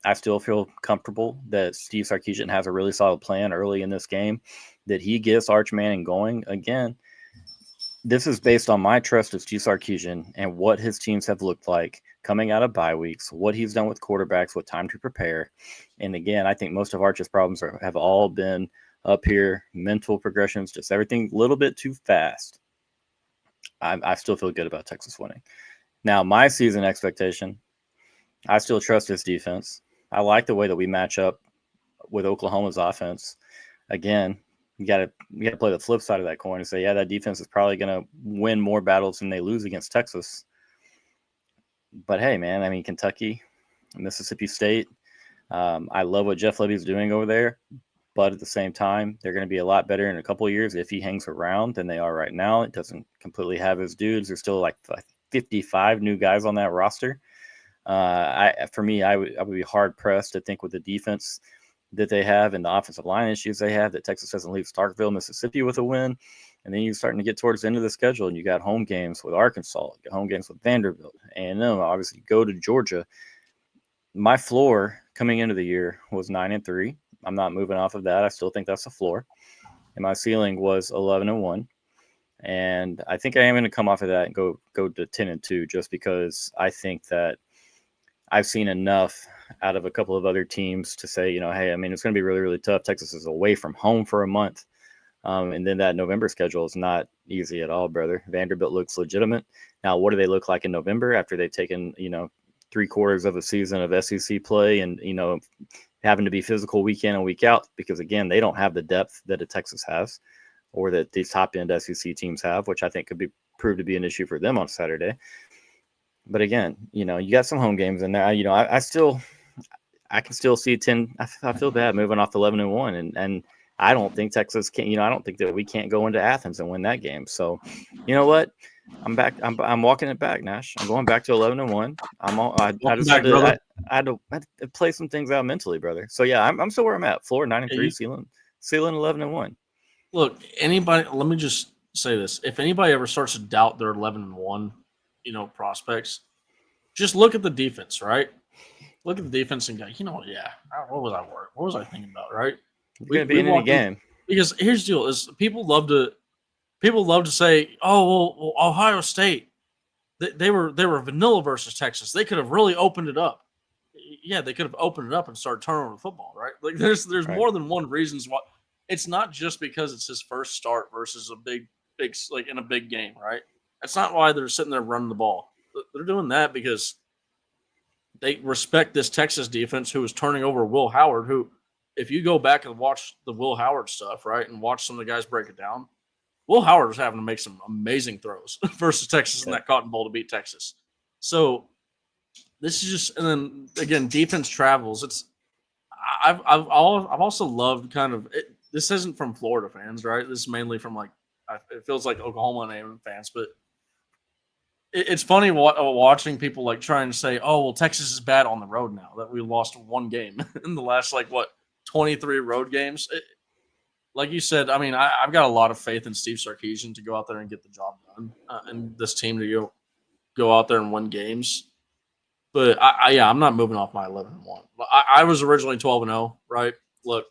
I still feel comfortable that Steve Sarkisian has a really solid plan early in this game, that he gets Arch Manning going. Again, this is based on my trust of Steve Sarkisian and what his teams have looked like coming out of bye weeks, what he's done with quarterbacks, with time to prepare. And again, I think most of Arch's problems have all been up here, mental progressions, just everything a little bit too fast. I still feel good about Texas winning. Now, my season expectation, I still trust his defense. I like the way that we match up with Oklahoma's offense. Again, you got to play the flip side of that coin and say, yeah, that defense is probably going to win more battles than they lose against Texas. But hey, man, I mean, Kentucky, Mississippi State, I love what Jeff Lebby's doing over there. But at the same time, they're going to be a lot better in a couple of years if he hangs around than they are right now. It doesn't completely have his dudes. There's still like 55 new guys on that roster. For me, I would be hard pressed to think with the defense that they have and the offensive line issues they have that Texas doesn't leave Starkville, Mississippi with a win. And then you're starting to get towards the end of the schedule and you got home games with Arkansas, you got home games with Vanderbilt, and then obviously go to Georgia. My floor coming into the year was 9-3. I'm not moving off of that. I still think that's the floor. And my ceiling was 11-1. And I think I am going to come off of that and go to 10-2 just because I think that I've seen enough out of a couple of other teams to say, hey, I mean, it's going to be really, really tough. Texas is away from home for a month. And then that November schedule is not easy at all, brother. Vanderbilt looks legitimate. Now, what do they look like in November after they've taken, 3/4 of a season of SEC play and, having to be physical week in and week out? Because, again, they don't have the depth that a Texas has or that these top-end SEC teams have, which I think could be proved to be an issue for them on Saturday. But, again, you got some home games in there. I can still see 10. I feel bad moving off 11-1, and I don't think Texas can. I don't think that we can't go into Athens and win that game. So, you know what? I'm back. I'm walking it back, Nash. I'm going back to 11-1. I had to play some things out mentally, brother. So yeah, I'm still where I'm at. Floor 9-3, ceiling 11-1. Look, anybody. Let me just say this: if anybody ever starts to doubt their 11-1, prospects, just look at the defense, right? Look at the defense and go, yeah, what was I worried? What was I thinking about, right? We're going to be in any game. Because here's the deal: is people love to say, oh, well, Ohio State, they were vanilla versus Texas. They could have really opened it up. Yeah, they could have opened it up and started turning over the football, right? Like there's right. More than one reasons why. It's not just because it's his first start versus a big like in a big game, right? That's not why they're sitting there running the ball. They're doing that because they respect this Texas defense who is turning over Will Howard, who, if you go back and watch the Will Howard stuff, right, and watch some of the guys break it down, Will Howard was having to make some amazing throws versus Texas in that Cotton Bowl to beat Texas. So this is just, and then again, defense travels. I've also loved kind of it, this isn't from Florida fans, right? This is mainly from like it feels like Oklahoma and A&M fans, but it's funny watching people like trying to say, "Oh, well, Texas is bad on the road now that we lost one game in the last 23 road games." Like you said, I mean, I've got a lot of faith in Steve Sarkisian to go out there and get the job done, and this team to go out there and win games. But I'm not moving off my 11-1. I was originally 12-0, right? Look,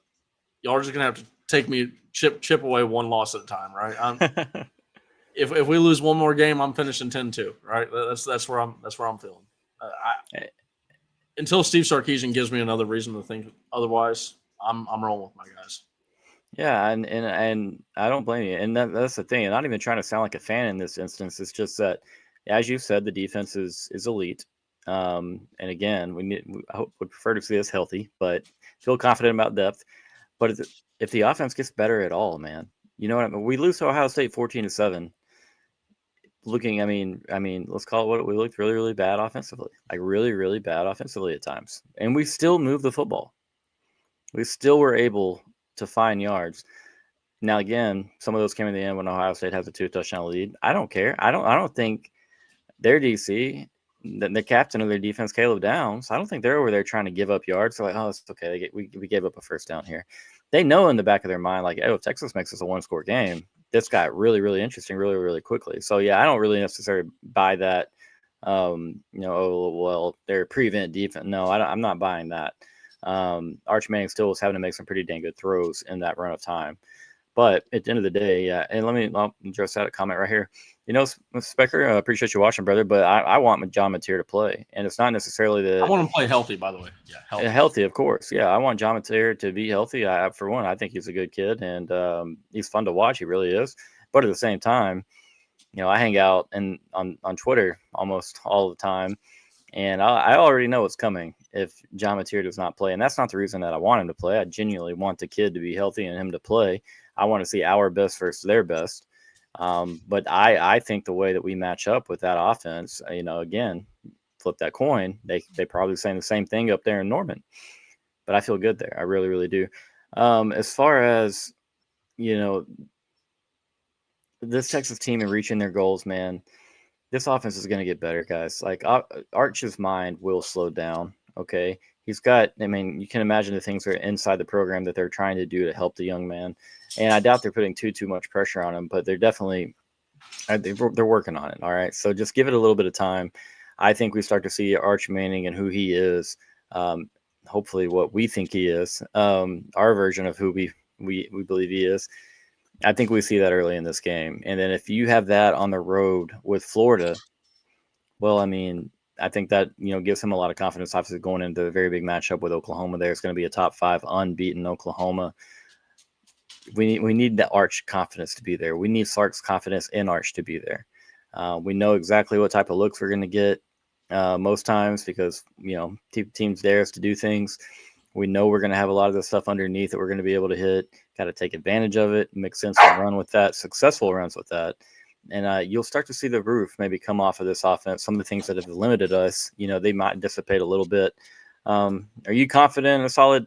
y'all are just gonna have to take me chip away one loss at a time, right? If we lose one more game, I'm finishing 10-2, right? That's where I'm feeling. Until Steve Sarkisian gives me another reason to think otherwise, I'm rolling with my guys. Yeah, and I don't blame you. And that's the thing. I'm not even trying to sound like a fan in this instance. It's just that, as you said, the defense is elite. And again, I would prefer to see us healthy, but feel confident about depth. But if the offense gets better at all, man, you know what I mean? We lose to Ohio State 14-7. I mean, let's call it what we looked really, really bad offensively, like really, really bad offensively at times, and we still moved the football. We still were able to find yards. Now, again, some of those came in the end when Ohio State has a 2-touchdown lead. I don't care. I don't think their DC, the captain of their defense, Caleb Downs, I don't think they're over there trying to give up yards. They're like, oh, it's okay. We gave up a first down here. They know in the back of their mind, like, oh, if Texas makes this a one-score game, this got really, really interesting really, really quickly. So, yeah, I don't really necessarily buy that, oh, well, they're prevent defense. No, I'm not buying that. Arch Manning still was having to make some pretty dang good throws in that run of time. But at the end of the day, yeah, and I'll address that comment right here. Specker, I appreciate you watching, brother, but I want John Mateer to play. And it's not necessarily that I want him to play healthy, by the way. Yeah, healthy, of course. Yeah, I want John Mateer to be healthy. For one, I think he's a good kid, and he's fun to watch. He really is. But at the same time, I hang out on Twitter almost all the time, and I already know what's coming if John Mateer does not play. And that's not the reason that I want him to play. I genuinely want the kid to be healthy and him to play. I want to see our best versus their best. But I think the way that we match up with that offense, again, flip that coin, they probably saying the same thing up there in Norman. But I feel good there. I really, really do. As far as, this Texas team and reaching their goals, man, this offense is going to get better, guys. Like Arch's mind will slow down. Okay. He's got, you can imagine the things that are inside the program that they're trying to do to help the young man. And I doubt they're putting too much pressure on him, but they're definitely, they're working on it. All right. So just give it a little bit of time. I think we start to see Arch Manning and who he is. Hopefully what we think he is, our version of who we believe he is. I think we see that early in this game. And then if you have that on the road with Florida, well, I think that, gives him a lot of confidence. Obviously, going into a very big matchup with Oklahoma there. It's going to be a top 5 unbeaten Oklahoma. We need the Arch confidence to be there. We need Sark's confidence in Arch to be there. We know exactly what type of looks we're going to get most times because, teams dare us to do things. We know we're going to have a lot of the stuff underneath that we're going to be able to hit. Got to take advantage of it, make sense to run with that, successful runs with that. And you'll start to see the roof maybe come off of this offense. Some of the things that have limited us, they might dissipate a little bit. Are you confident in a solid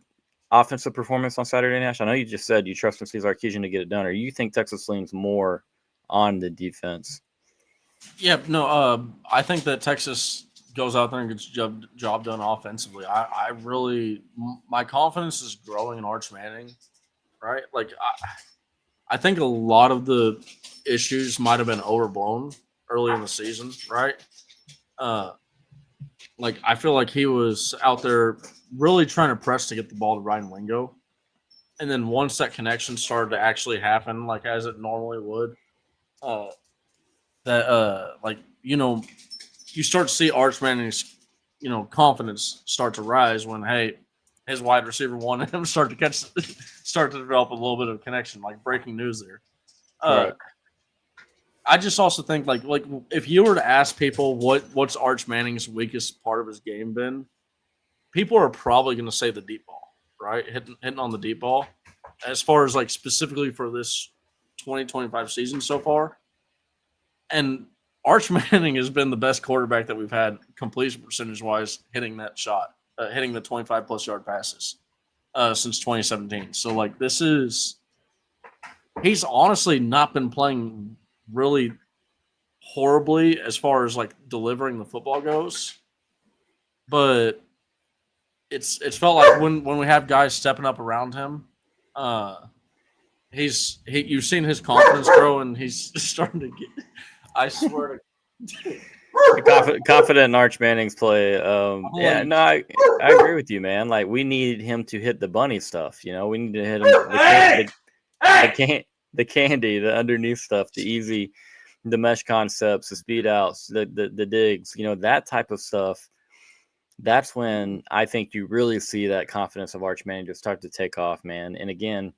offensive performance on Saturday, Nash? I know you just said you trust in Steve Sarkisian to get it done. Or you think Texas leans more on the defense? Yeah, no, I think that Texas goes out there and gets job done offensively. I really, my confidence is growing in Arch Manning, right? Like, I think a lot of the issues might have been overblown early in the season, right? Like, I feel like he was out there really trying to press to get the ball to Ryan Wingo. And then once that connection started to actually happen, like as it normally would, you start to see Arch Manning's, confidence start to rise when, hey, his wide receiver wanted him start to develop a little bit of connection, like breaking news there. Right. I just also think like if you were to ask people what's Arch Manning's weakest part of his game been, people are probably going to say the deep ball, right? Hitting on the deep ball. As far as like specifically for this 2025 season so far. And Arch Manning has been the best quarterback that we've had completion percentage wise, hitting that shot, hitting the 25 plus yard passes since 2017. So like he's honestly not been playing really horribly as far as like delivering the football goes, but it's felt like when we have guys stepping up around him, you've seen his confidence grow, and he's starting to get. I swear to Confident in Arch Manning's play. Yeah, no, I agree with you, man. Like we need him to hit the bunny stuff. You know, we need to hit him the candy, the underneath stuff, the easy, the mesh concepts, the speed outs, the digs. You know, that type of stuff. That's when I think you really see that confidence of Arch Manning just start to take off, man. And again,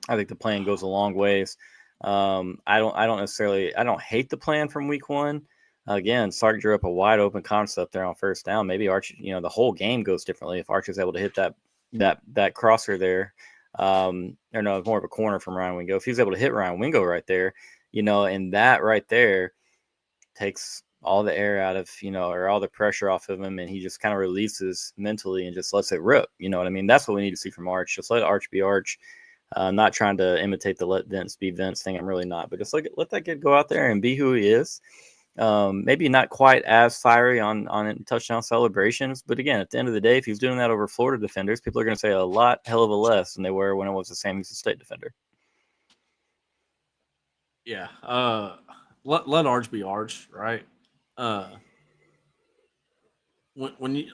I think the plan goes a long ways. I don't hate the plan from week one. Again, Sark drew up a wide open concept there on first down. Maybe Arch, you know, the whole game goes differently if Arch is able to hit that crosser there. Or no, more of a corner from Ryan Wingo. If he's able to hit Ryan Wingo right there, you know, and that right there takes all the air out of, you know, or all the pressure off of him, and he just kind of releases mentally and just lets it rip. You know what I mean? That's what we need to see from Arch. Just let Arch be Arch. I'm not trying to imitate the let Vince be Vince thing. I'm really not. But just let that kid go out there and be who he is. Maybe not quite as fiery on touchdown celebrations. But again, at the end of the day, if he's doing that over Florida defenders, people are going to say a hell of a less than they were when it was the Sam Houston State defender. Yeah. Let Arch be Arch, right? When you,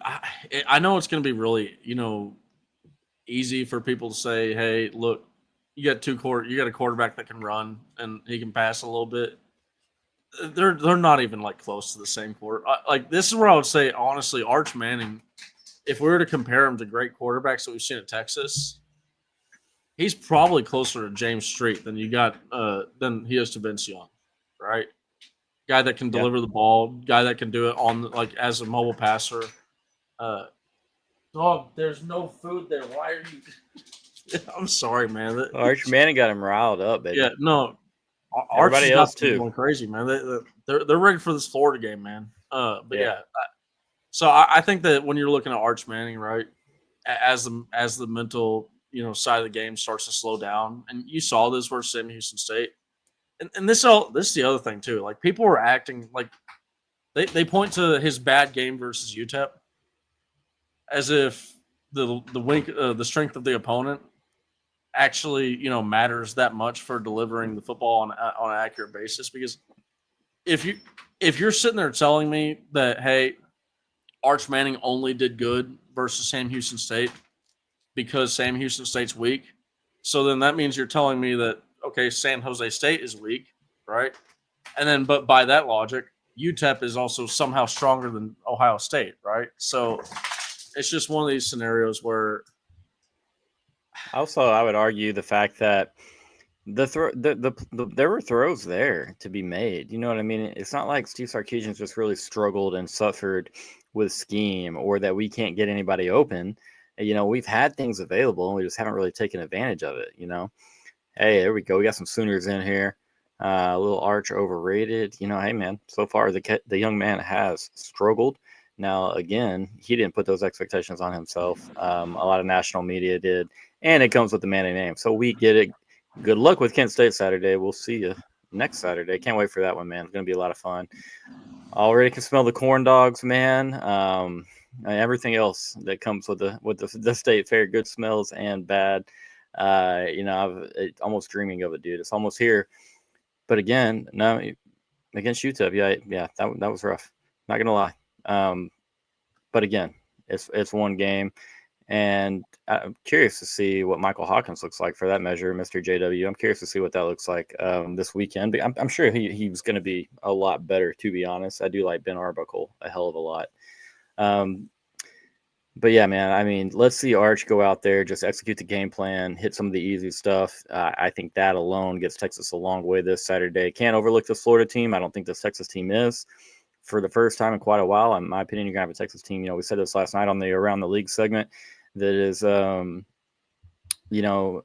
I know it's going to be really, you know, easy for people to say, "Hey, look, you got a quarterback that can run and he can pass a little bit." They're not even like close to the same quarter. Like this is where I would say, honestly, Arch Manning, if we were to compare him to great quarterbacks that we've seen at Texas, he's probably closer to James Street than than he is to Vince Young, right? Guy that can deliver the ball, guy that can do it on like as a mobile passer. Dog, there's no food there. Why are you? I'm sorry, man. Arch Manning got him riled up, baby. Yeah, no. Everybody else too. Going crazy, man. They're ready for this Florida game, man. But yeah. So I think that when you're looking at Arch Manning, right, as the mental, you know, side of the game starts to slow down, and you saw this versus Sam Houston State. And this is the other thing too. Like people were acting like they point to his bad game versus UTEP as if the strength of the opponent actually, you know, matters that much for delivering the football on an accurate basis. Because if you're sitting there telling me that, hey, Arch Manning only did good versus Sam Houston State because Sam Houston State's weak, so then that means you're telling me that, okay, San Jose State is weak, right? And then, but by that logic, UTEP is also somehow stronger than Ohio State, right? So it's just one of these scenarios where. Also, I would argue the fact that there were throws there to be made. You know what I mean? It's not like Steve Sarkisian's just really struggled and suffered with scheme, or that we can't get anybody open. You know, we've had things available and we just haven't really taken advantage of it. You know, hey, there we go. We got some Sooners in here. A little Arch overrated. You know, hey man, so far the young man has struggled. Now, again, he didn't put those expectations on himself. A lot of national media did, and it comes with the Manning name. So we get it. Good luck with Kent State Saturday. We'll see you next Saturday. Can't wait for that one, man. It's going to be a lot of fun. Already can smell the corn dogs, man. And everything else that comes with the state fair, good smells and bad. You know, I'm almost dreaming of it, dude. It's almost here. But again, no, against UTEP, yeah, that was rough. Not going to lie. But again, it's one game, and I'm curious to see what Michael Hawkins looks like for that measure, Mr. JW. I'm curious to see what that looks like this weekend. But I'm sure he was going to be a lot better, to be honest. I do like Ben Arbuckle a hell of a lot. But yeah, man, I mean, let's see Arch go out there, just execute the game plan, hit some of the easy stuff. I think that alone gets Texas a long way this Saturday. Can't overlook this Florida team. I don't think this Texas team is. For the first time in quite a while, in my opinion, you're going to have a Texas team. You know, we said this last night on the Around the League segment that is, you know,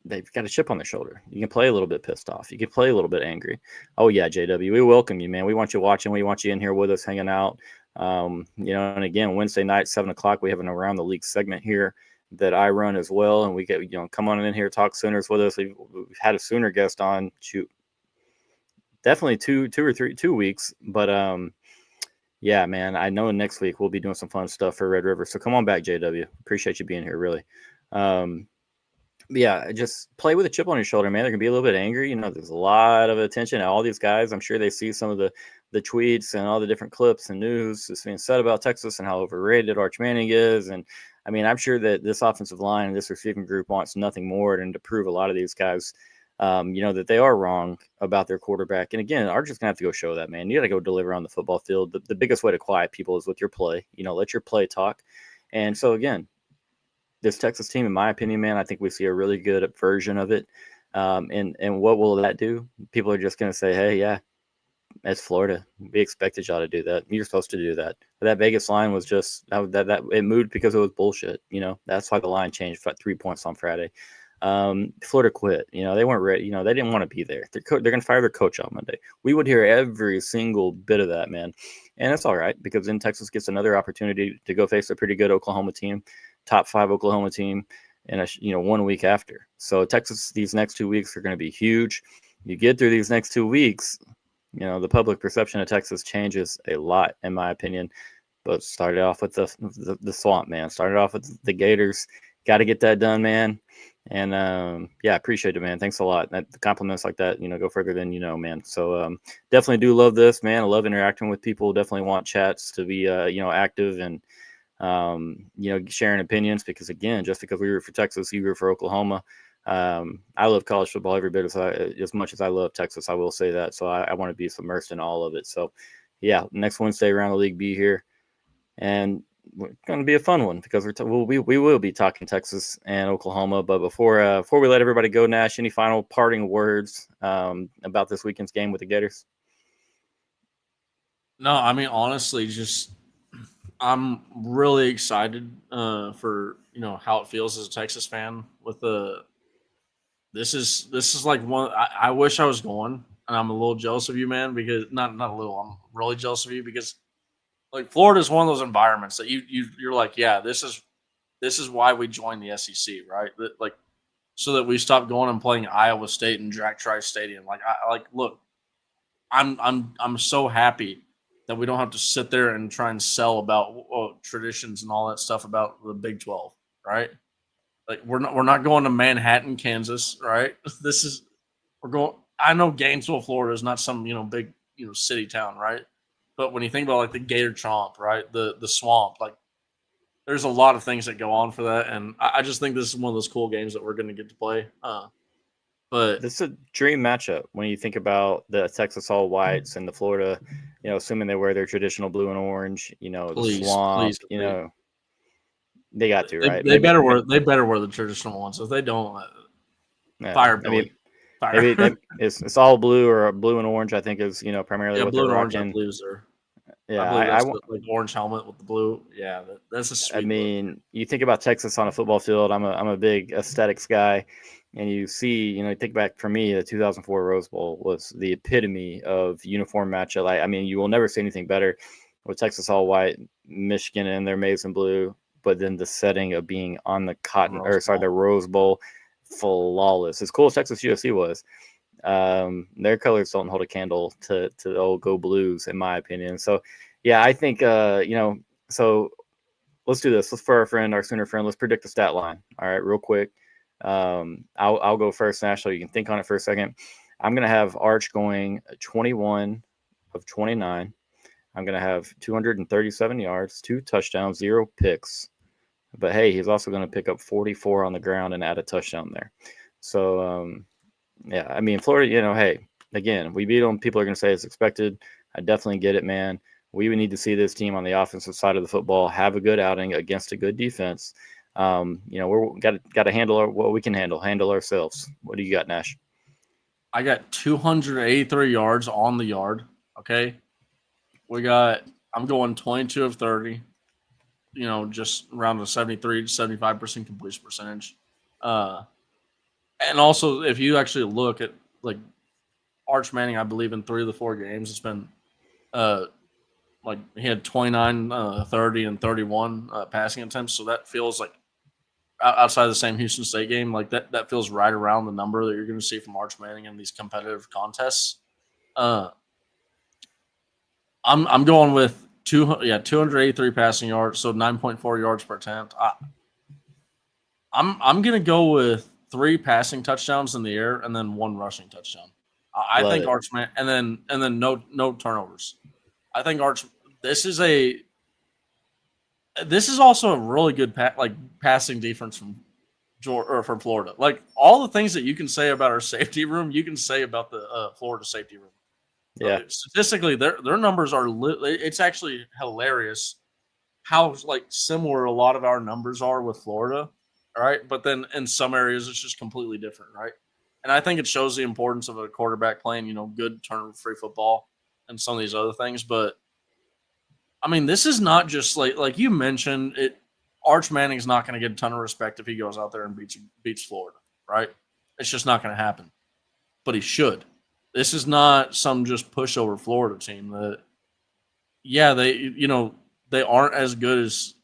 they've got a chip on their shoulder. You can play a little bit pissed off. You can play a little bit angry. Oh yeah, JW, we welcome you, man. We want you watching. We want you in here with us, hanging out. And again, Wednesday night, 7:00, we have an Around the League segment here that I run as well, and we get come on in here, talk Sooners with us. We've had a Sooner guest on. Definitely 2 weeks, but yeah, man. I know next week we'll be doing some fun stuff for Red River. So come on back, JW. Appreciate you being here, really. Yeah, just play with a chip on your shoulder, man. They're gonna be a little bit angry. There's a lot of attention. All these guys, I'm sure they see some of the tweets and all the different clips and news that's being said about Texas and how overrated Arch Manning is. And I mean, I'm sure that this offensive line and this receiving group wants nothing more than to prove a lot of these guys, that they are wrong about their quarterback. And again, Arch is gonna have to go show that, man. You got to go deliver on the football field. The biggest way to quiet people is with your play. Let your play talk. And so again, this Texas team, in my opinion, man, I think we see a really good version of it. And what will that do? People are just going to say, hey, yeah, it's Florida. We expected y'all to do that. You're supposed to do that. That Vegas line was just that it moved because it was bullshit. That's why the line changed 3 points on Friday. Florida quit. They weren't ready. They didn't want to be there. They're going to fire their coach on Monday. We would hear every single bit of that, man. And it's all right because then Texas gets another opportunity to go face a pretty good Oklahoma team, top 5 Oklahoma team, and 1 week after. So Texas, these next 2 weeks are going to be huge. You get through these next 2 weeks, the public perception of Texas changes a lot, in my opinion. But started off with the swamp, man. Started off with the Gators. Got to get that done, man. And yeah, appreciate it, man. Thanks a lot. The compliments like that, go further than man. So definitely do love this, man. I love interacting with people. Definitely want chats to be active and sharing opinions, because again, just because we root for Texas, you root for Oklahoma. I love college football every bit as much as I love Texas. I will say that. So I want to be submersed in all of it. So yeah, next Wednesday Around the League, be here, and it's going to be a fun one because we will be talking Texas and Oklahoma. But before we let everybody go, Nash, any final parting words about this weekend's game with the Gators? No, I mean, honestly, just I'm really excited for how it feels as a Texas fan with this is like one. I wish I was going, and I'm a little jealous of you, man, because not a little. I'm really jealous of you because like Florida is one of those environments that you're like, yeah, this is why we joined the SEC, right? Like so that we stop going and playing Iowa State and Jack Trice Stadium. Like look, I'm so happy that we don't have to sit there and try and sell about traditions and all that stuff about the Big 12, right? Like we're not going to Manhattan, Kansas, right? We're going. I know Gainesville, Florida is not some big city town, right? But when you think about like the Gator Chomp, right, the swamp, like there's a lot of things that go on for that, and I just think this is one of those cool games that we're going to get to play. But this is a dream matchup when you think about the Texas All Whites and the Florida, assuming they wear their traditional blue and orange, the swamp, they got to, right? They better wear the traditional ones. If they don't, fire Billy. Maybe it's all blue or blue and orange. I think is primarily what blue they're and orange. rocking. I believe, sir. Yeah, I believe that's the orange helmet with the blue. Yeah, that's a sweet. I mean, you think about Texas on a football field. I'm a big aesthetics guy, and you see, think back for me, the 2004 Rose Bowl was the epitome of uniform matchup. I mean, you will never see anything better with Texas all white, Michigan in their maize and blue, but then the setting of being on the the Rose Bowl, flawless. As cool as Texas USC was, their colors don't hold a candle to the old Go Blues, in my opinion. So, yeah, I think so. Let's do this. Let's for our Sooner friend. Let's predict the stat line. All right, real quick. I'll go first, Nash, so you can think on it for a second. I'm gonna have Arch going 21 of 29. I'm gonna have 237 yards, 2 touchdowns, 0 picks. But hey, he's also gonna pick up 44 on the ground and add a touchdown there. So yeah, I mean Florida. Hey, again, we beat them. People are gonna say it's expected. I definitely get it, man. We would need to see this team on the offensive side of the football have a good outing against a good defense. We're got to handle what we can handle ourselves. What do you got, Nash? I got 283 yards on the yard. Okay, I'm going 22 of 30. Just around the 73 to 75% completion percentage. And also, if you actually look at like Arch Manning, I believe in 3 of the 4 games, it's been like he had 29, 30, and 31 passing attempts. So that feels like outside of the same Houston State game, like that feels right around the number that you're going to see from Arch Manning in these competitive contests. I'm going with 283 passing yards, so 9.4 yards per attempt. I'm going to go with 3 passing touchdowns in the air and then 1 rushing touchdown. I think Arch Manning, and then no turnovers. I think Arch. This is also a really good passing defense from Florida. Like all the things that you can say about our safety room, you can say about the Florida safety room. Yeah. Statistically, their numbers are. It's actually hilarious how like similar a lot of our numbers are with Florida, right? But then in some areas, it's just completely different, right? And I think it shows the importance of a quarterback playing, good turnover-free football and some of these other things. But I mean, this is not just like you mentioned it. Arch Manning's not going to get a ton of respect if he goes out there and beats Florida, right? It's just not going to happen. But he should. This is not some just pushover Florida team that, they aren't as good as,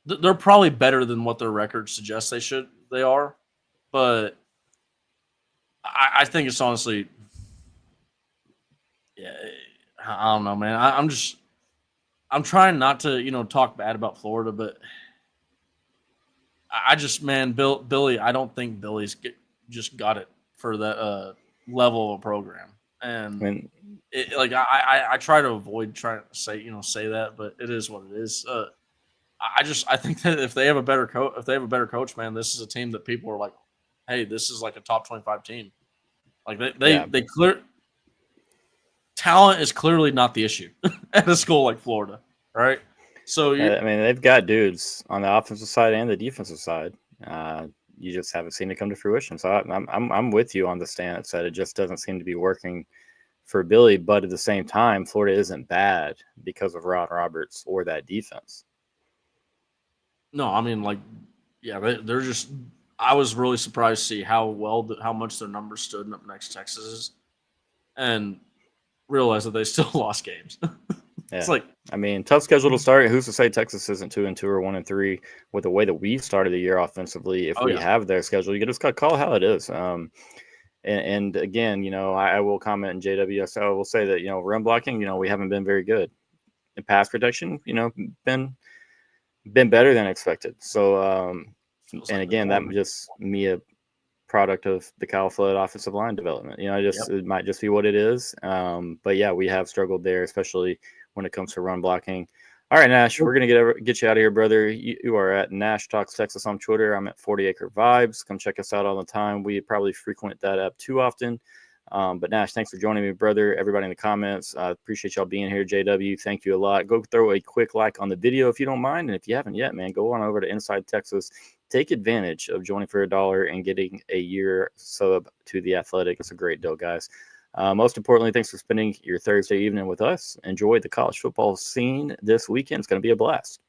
they're probably better than what their record suggests they are. But I think it's honestly, I don't know, man. I'm trying not to, talk bad about Florida, but Billy, I don't think Billy's just got it for that level of a program. And I try to avoid trying to say that, but it is what it is. I think that if they have a better coach, man, this is a team that people are like, hey, this is like a top 25 team. Like they talent is clearly not the issue at a school like Florida, right? So they've got dudes on the offensive side and the defensive side. You just haven't seen it come to fruition. So I'm with you on the stance that it just doesn't seem to be working for Billy. But at the same time, Florida isn't bad because of Ron Roberts or that defense. No, I mean, they're just. I was really surprised to see how much their numbers stood up next Texas's, and realize that they still lost games. It's tough schedule to start. Who's to say Texas isn't 2-2 or 1-3 with the way that we started the year offensively? If we have their schedule, you just got to call it how it is. And again, I will comment in JW. So I will say that run blocking, we haven't been very good. In pass protection, been better than expected. So and again, that just me a product of the Kyle Flood offensive line development. It might just be what it is. But yeah, we have struggled there, especially when it comes to run blocking. All right, Nash, we're going to get you out of here, brother. You are at Nash Talks Texas on Twitter. I'm at 40 Acre Vibes. Come check us out all the time. We probably frequent that app too often. But Nash, thanks for joining me, brother. Everybody in the comments, I appreciate y'all being here. JW, thank you a lot. Go throw a quick like on the video if you don't mind. And if you haven't yet, man, go on over to Inside Texas. Take advantage of joining for $1 and getting a year sub to The Athletic. It's a great deal, guys. Most importantly, thanks for spending your Thursday evening with us. Enjoy the college football scene this weekend. It's going to be a blast.